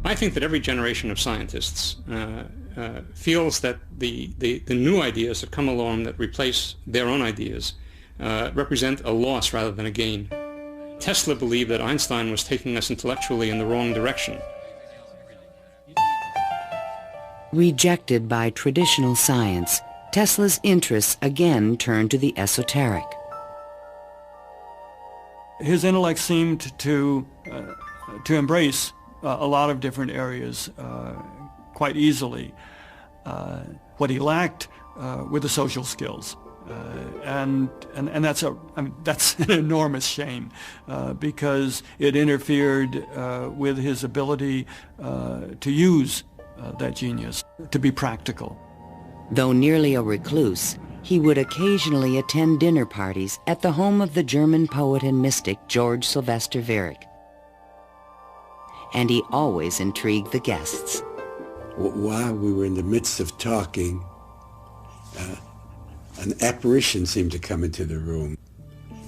I think that every generation of scientists feels that the new ideas that come along that replace their own ideas represent a loss rather than a gain. Tesla believed that Einstein was taking us intellectually in the wrong direction. Rejected by traditional science, Tesla's interests again turned to the esoteric. His intellect seemed to embrace a lot of different areas quite easily. What he lacked were the social skills. And that's an enormous shame because it interfered with his ability to use that genius, to be practical. Though nearly a recluse, he would occasionally attend dinner parties at the home of the German poet and mystic George Sylvester Viereck. And he always intrigued the guests. While we were in the midst of talking, an apparition seemed to come into the room.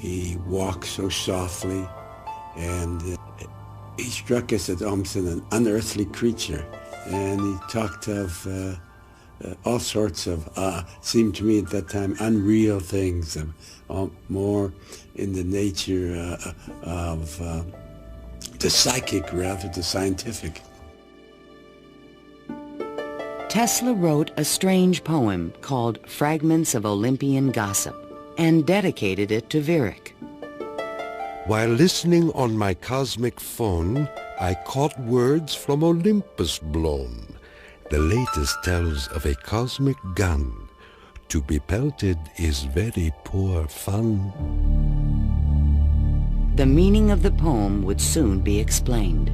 He walked so softly, and he struck us as almost an unearthly creature. And he talked of all sorts of, seemed to me at that time, unreal things, more in the nature of the psychic rather than scientific. Tesla wrote a strange poem called Fragments of Olympian Gossip and dedicated it to Virik. While listening on my cosmic phone, I caught words from Olympus blown. The latest tells of a cosmic gun. To be pelted is very poor fun. The meaning of the poem would soon be explained.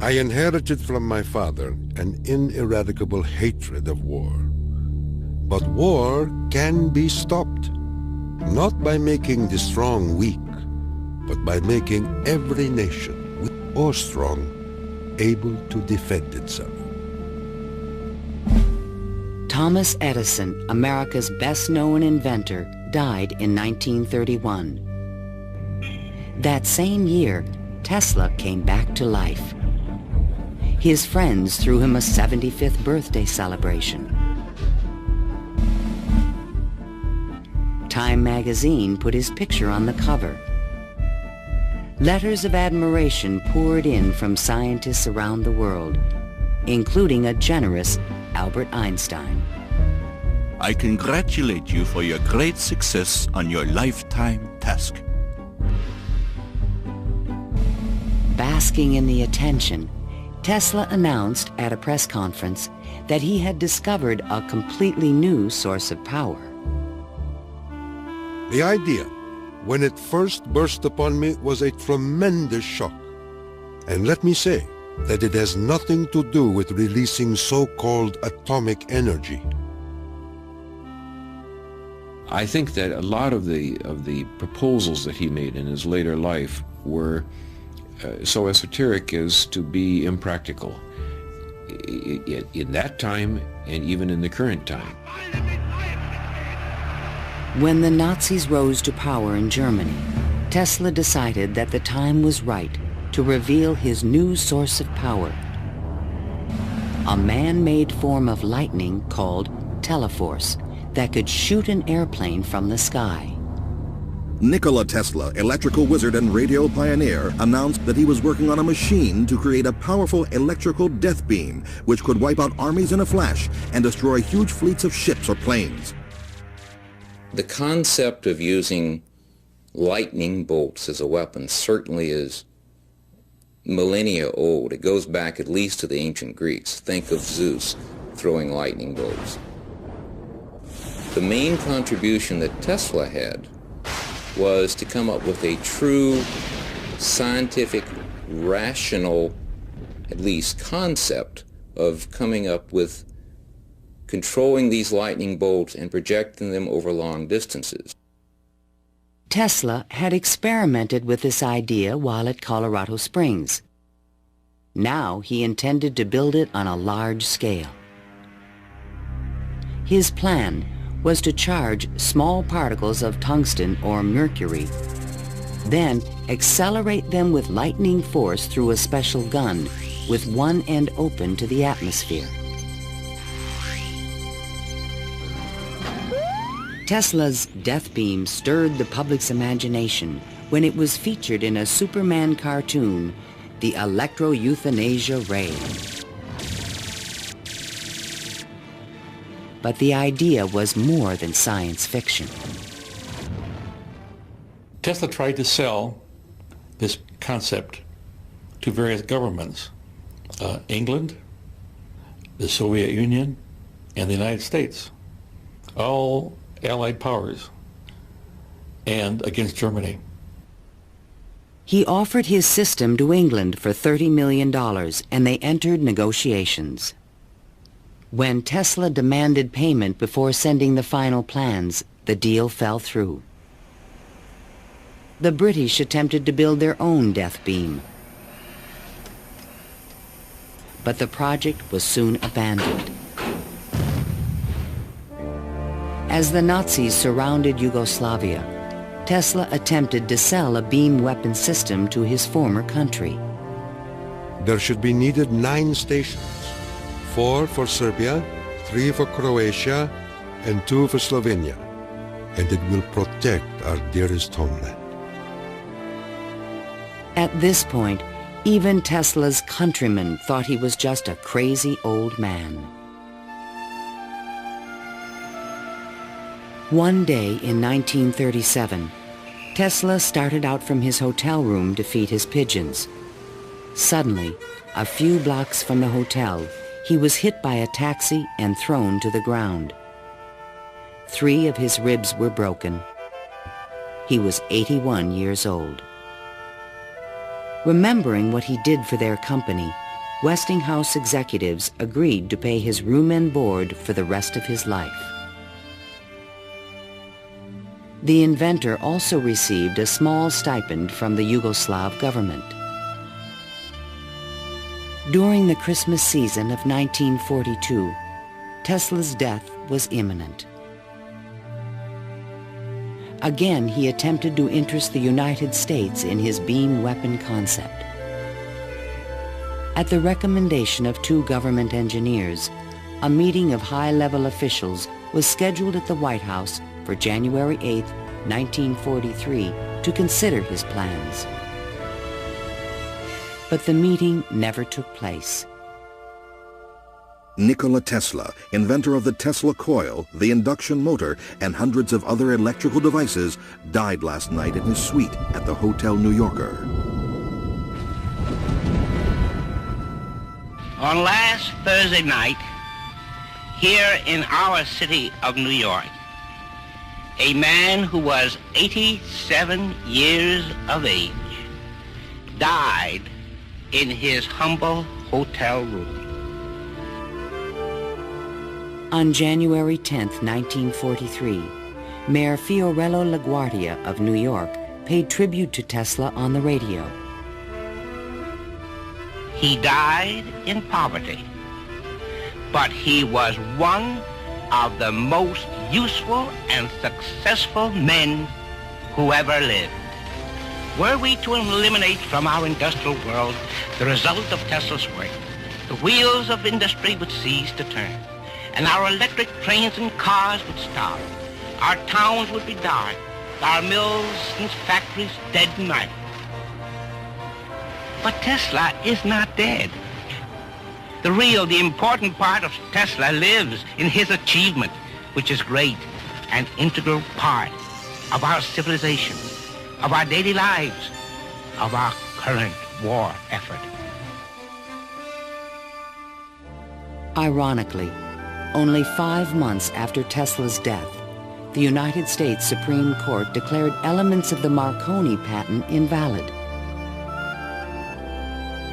I inherited from my father an ineradicable hatred of war. But war can be stopped, not by making the strong weak, but by making every nation, weak or strong, able to defend itself. Thomas Edison, America's best-known inventor, died in 1931. That same year, Tesla came back to life. His friends threw him a 75th birthday celebration. Time magazine put his picture on the cover. Letters of admiration poured in from scientists around the world, including a generous Albert Einstein. I congratulate you for your great success on your lifetime task. Basking in the attention, Tesla announced at a press conference that he had discovered a completely new source of power. The idea, when it first burst upon me, was a tremendous shock. And let me say that it has nothing to do with releasing so-called atomic energy. I think that a lot of the proposals that he made in his later life were so esoteric as to be impractical in that time and even in the current time. When the Nazis rose to power in Germany, Tesla decided that the time was right to reveal his new source of power, a man-made form of lightning called teleforce that could shoot an airplane from the sky. Nikola Tesla, electrical wizard and radio pioneer, announced that he was working on a machine to create a powerful electrical death beam which could wipe out armies in a flash and destroy huge fleets of ships or planes. The concept of using lightning bolts as a weapon certainly is millennia old. It goes back at least to the ancient Greeks. Think of Zeus throwing lightning bolts. The main contribution that Tesla had was to come up with a true scientific, rational, at least concept of coming up with controlling these lightning bolts and projecting them over long distances. Tesla had experimented with this idea while at Colorado Springs. Now he intended to build it on a large scale. His plan was to charge small particles of tungsten or mercury, then accelerate them with lightning force through a special gun with one end open to the atmosphere. Tesla's death beam stirred the public's imagination when it was featured in a Superman cartoon, the Electro-Euthanasia Ray. But the idea was more than science fiction. Tesla tried to sell this concept to various governments, England, the Soviet Union, and the United States, all Allied powers, and against Germany. He offered his system to England for $30 million, and they entered negotiations. When Tesla demanded payment before sending the final plans, the deal fell through. The British attempted to build their own death beam. but the project was soon abandoned. As the Nazis surrounded Yugoslavia, Tesla attempted to sell a beam weapon system to his former country. There should be needed 9 stations, 4 for Serbia, 3 for Croatia, and 2 for Slovenia, and it will protect our dearest homeland. At this point, even Tesla's countrymen thought he was just a crazy old man. One day in 1937, Tesla started out from his hotel room to feed his pigeons. Suddenly, a few blocks from the hotel, he was hit by a taxi and thrown to the ground. 3 of his ribs were broken. He was 81 years old. Remembering what he did for their company, Westinghouse executives agreed to pay his room and board for the rest of his life. The inventor also received a small stipend from the Yugoslav government. During the Christmas season of 1942, Tesla's death was imminent. Again, he attempted to interest the United States in his beam weapon concept. At the recommendation of 2 government engineers, a meeting of high-level officials was scheduled at the White House for January 8, 1943, to consider his plans. But the meeting never took place. Nikola Tesla, inventor of the Tesla coil, the induction motor, and hundreds of other electrical devices, died last night in his suite at the Hotel New Yorker. On last Thursday night, here in our city of New York, a man who was 87 years of age died in his humble hotel room. On January 10, 1943, Mayor Fiorello LaGuardia of New York paid tribute to Tesla on the radio. He died in poverty, but he was one of the most useful and successful men who ever lived. Were we to eliminate from our industrial world the result of Tesla's work, the wheels of industry would cease to turn, and our electric trains and cars would stop. Our towns would be dark, our mills and factories dead and night. But Tesla is not dead. The important part of Tesla lives in his achievement, which is great and integral part of our civilization, of our daily lives, of our current war effort. Ironically, only 5 months after Tesla's death, the United States Supreme Court declared elements of the Marconi patent invalid.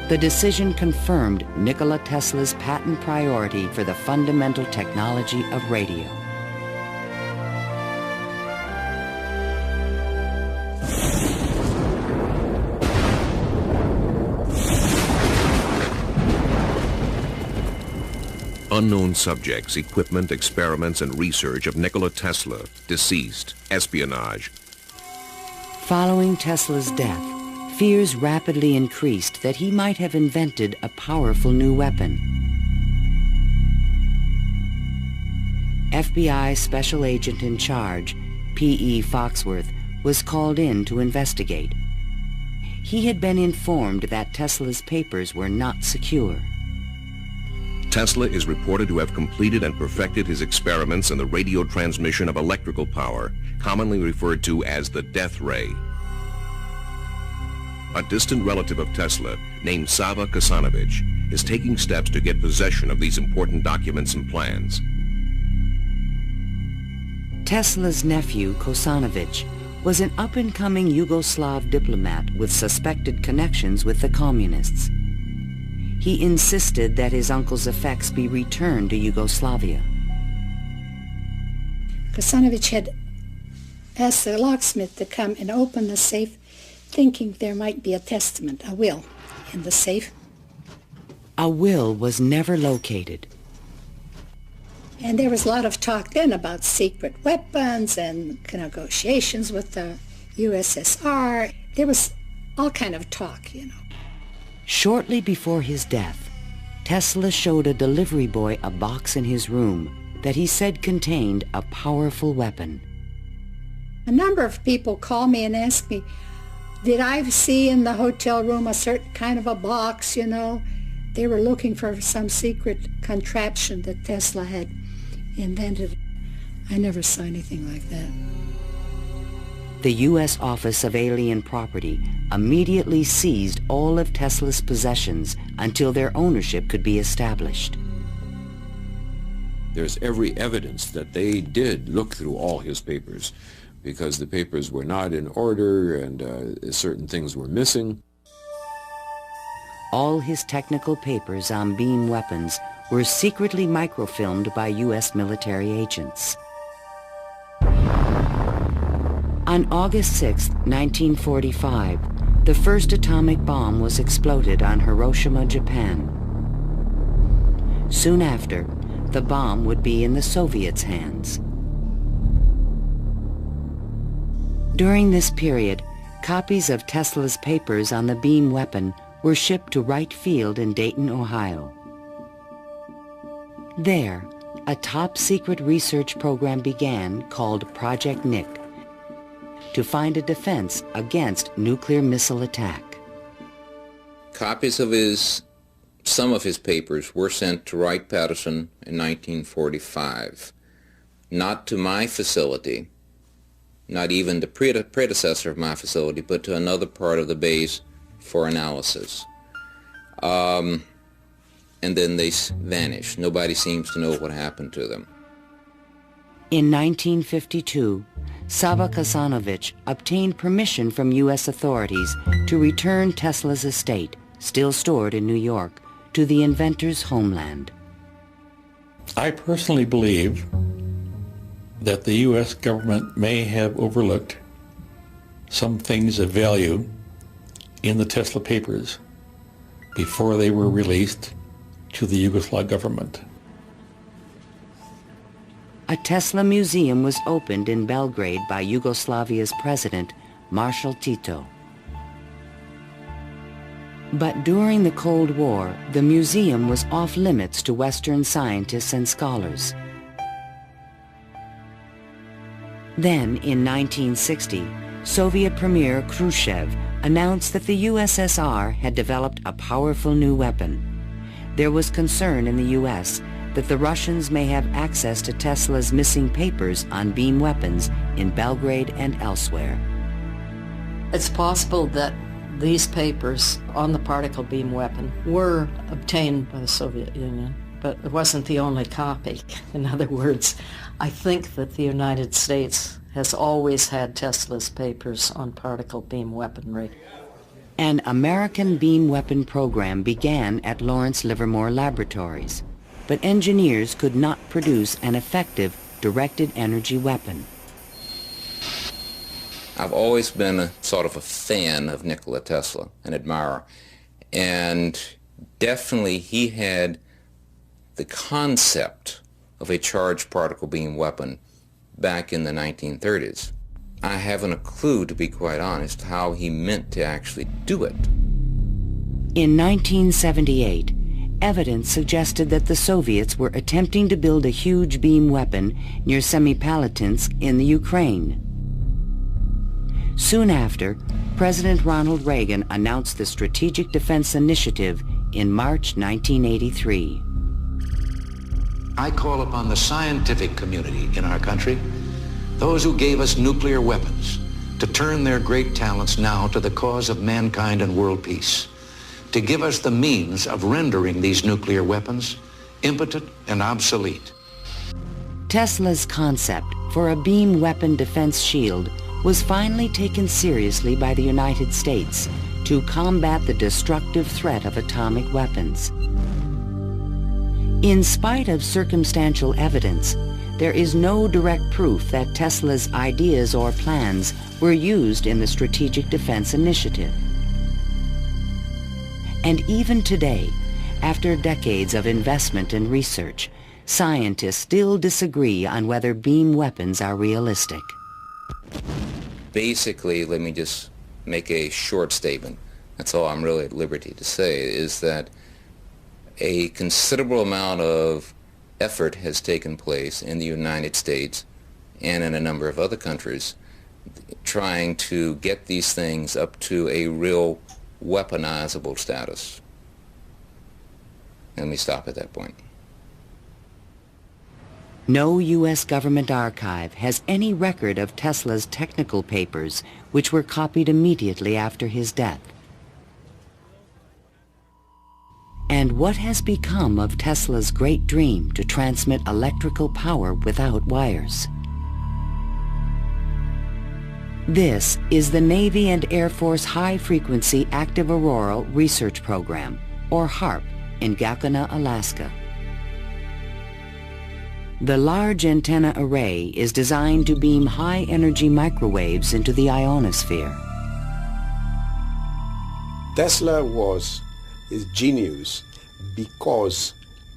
The decision confirmed Nikola Tesla's patent priority for the fundamental technology of radio. Unknown subjects, equipment, experiments, and research of Nikola Tesla, deceased, espionage. Following Tesla's death, fears rapidly increased that he might have invented a powerful new weapon. FBI Special Agent in Charge, P.E. Foxworth, was called in to investigate. He had been informed that Tesla's papers were not secure. Tesla is reported to have completed and perfected his experiments in the radio transmission of electrical power, commonly referred to as the death ray. A distant relative of Tesla, named Sava Kasanovic, is taking steps to get possession of these important documents and plans. Tesla's nephew, Kosanovic, was an up-and-coming Yugoslav diplomat with suspected connections with the communists. He insisted that his uncle's effects be returned to Yugoslavia. Kosanovic had asked the locksmith to come and open the safe, thinking there might be a testament, a will, in the safe. A will was never located. And there was a lot of talk then about secret weapons and negotiations with the USSR. There was all kind of talk, you know. Shortly before his death, Tesla showed a delivery boy a box in his room that he said contained a powerful weapon. A number of people called me and asked me, did I see in the hotel room a certain kind of a box, you know? They were looking for some secret contraption that Tesla had invented. I never saw anything like that. The U.S. Office of Alien Property immediately seized all of Tesla's possessions until their ownership could be established. There's every evidence that they did look through all his papers, because the papers were not in order and certain things were missing. All his technical papers on beam weapons were secretly microfilmed by U.S. military agents. On August 6, 1945, the first atomic bomb was exploded on Hiroshima, Japan. Soon after, the bomb would be in the Soviets' hands. During this period, copies of Tesla's papers on the beam weapon were shipped to Wright Field in Dayton, Ohio. There, a top-secret research program began called Project Nick to find a defense against nuclear missile attack. Copies of some of his papers were sent to Wright-Patterson in 1945, not to my facility, not even the predecessor of my facility, but to another part of the base for analysis. And then they vanished. Nobody seems to know what happened to them. In 1952, Sava Kasanovich obtained permission from U.S. authorities to return Tesla's estate, still stored in New York, to the inventor's homeland. I personally believe that the U.S. government may have overlooked some things of value in the Tesla papers before they were released to the Yugoslav government. A Tesla museum was opened in Belgrade by Yugoslavia's president, Marshal Tito. But during the Cold War, the museum was off limits to Western scientists and scholars. Then, in 1960, Soviet Premier Khrushchev announced that the USSR had developed a powerful new weapon. There was concern in the U.S. that the Russians may have access to Tesla's missing papers on beam weapons in Belgrade and elsewhere. It's possible that these papers on the particle beam weapon were obtained by the Soviet Union, but it wasn't the only copy. In other words, I think that the United States has always had Tesla's papers on particle beam weaponry. An American beam weapon program began at Lawrence Livermore Laboratories, but engineers could not produce an effective directed energy weapon. I've always been a sort of a fan of Nikola Tesla, an admirer, and definitely he had the concept of a charged particle beam weapon back in the 1930s. I haven't a clue, to be quite honest, how he meant to actually do it. In 1978, evidence suggested that the Soviets were attempting to build a huge beam weapon near Semipalatinsk in the Ukraine. Soon after, President Ronald Reagan announced the Strategic Defense Initiative in March 1983. I call upon the scientific community in our country, those who gave us nuclear weapons, to turn their great talents now to the cause of mankind and world peace, to give us the means of rendering these nuclear weapons impotent and obsolete. Tesla's concept for a beam weapon defense shield was finally taken seriously by the United States to combat the destructive threat of atomic weapons. In spite of circumstantial evidence, there is no direct proof that Tesla's ideas or plans were used in the Strategic Defense Initiative. And even today, After decades of investment and research, scientists still disagree on whether beam weapons are realistic. Basically, let me just make a short statement. That's all I'm really at liberty to say, is that a considerable amount of effort has taken place in the United States and in a number of other countries trying to get these things up to a real weaponizable status. Let me stop at that point. No U.S. government archive has any record of Tesla's technical papers, which were copied immediately after his death. And what has become of Tesla's great dream to transmit electrical power without wires? This is the Navy and Air Force High Frequency Active Auroral Research Program, or HAARP, in Gakona, Alaska. The large antenna array is designed to beam high-energy microwaves into the ionosphere. Tesla was his genius because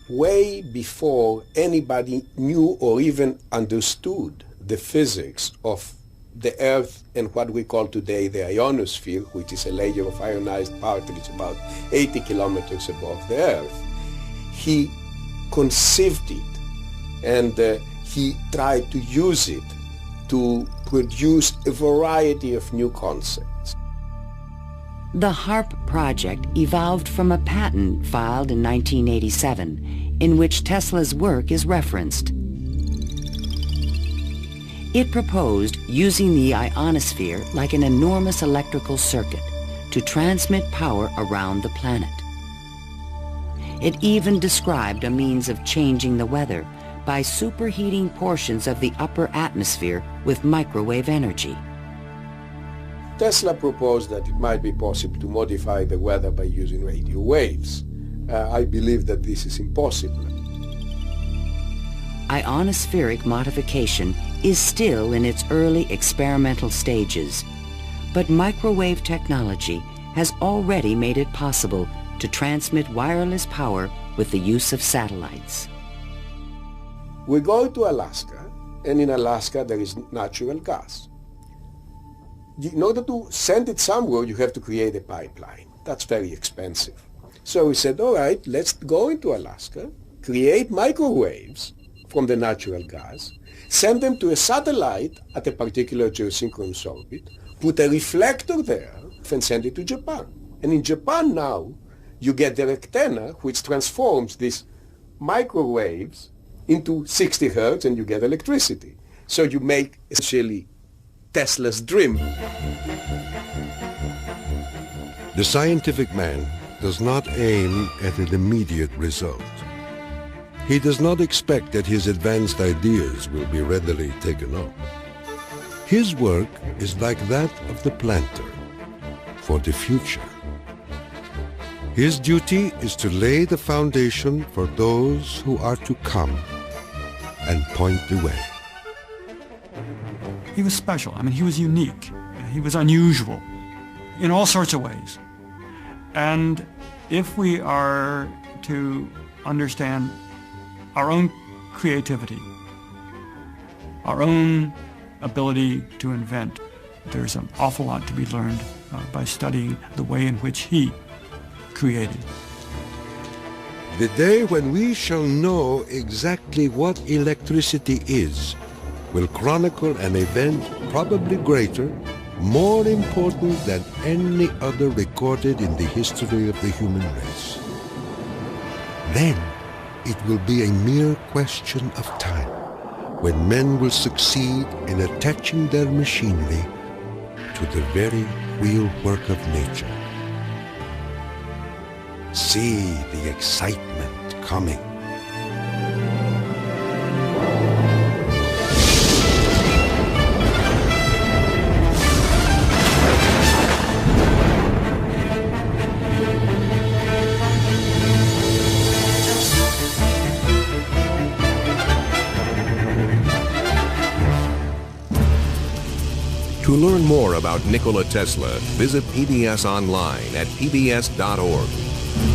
way before anybody knew or even understood the physics of the Earth and what we call today the ionosphere, which is a layer of ionized particles about 80 kilometers above the Earth, he conceived it. And he tried to use it to produce a variety of new concepts. The HAARP project evolved from a patent filed in 1987 in which Tesla's work is referenced. It proposed using the ionosphere like an enormous electrical circuit to transmit power around the planet. It even described a means of changing the weather by superheating portions of the upper atmosphere with microwave energy. Tesla proposed that it might be possible to modify the weather by using radio waves. I believe that this is impossible. Ionospheric modification is still in its early experimental stages, but microwave technology has already made it possible to transmit wireless power with the use of satellites. We go to Alaska, and in Alaska there is natural gas. In order to send it somewhere, you have to create a pipeline. That's very expensive. So we said, all right, let's go into Alaska, create microwaves from the natural gas, send them to a satellite at a particular geosynchronous orbit, put a reflector there, and send it to Japan. And in Japan now, you get the antenna, which transforms these microwaves into 60 hertz, and you get electricity. So you make essentially Tesla's dream. The scientific man does not aim at an immediate result. He does not expect that his advanced ideas will be readily taken up. His work is like that of the planter for the future. His duty is to lay the foundation for those who are to come and point the way. He was special. I mean, he was unique. He was unusual in all sorts of ways. And if we are to understand our own creativity, our own ability to invent, there's an awful lot to be learned by studying the way in which he created. The day when we shall know exactly what electricity is will chronicle an event probably greater, more important than any other recorded in the history of the human race. Then it will be a mere question of time when men will succeed in attaching their machinery to the very real work of nature. See the excitement coming. To learn more about Nikola Tesla, visit PBS online at pbs.org.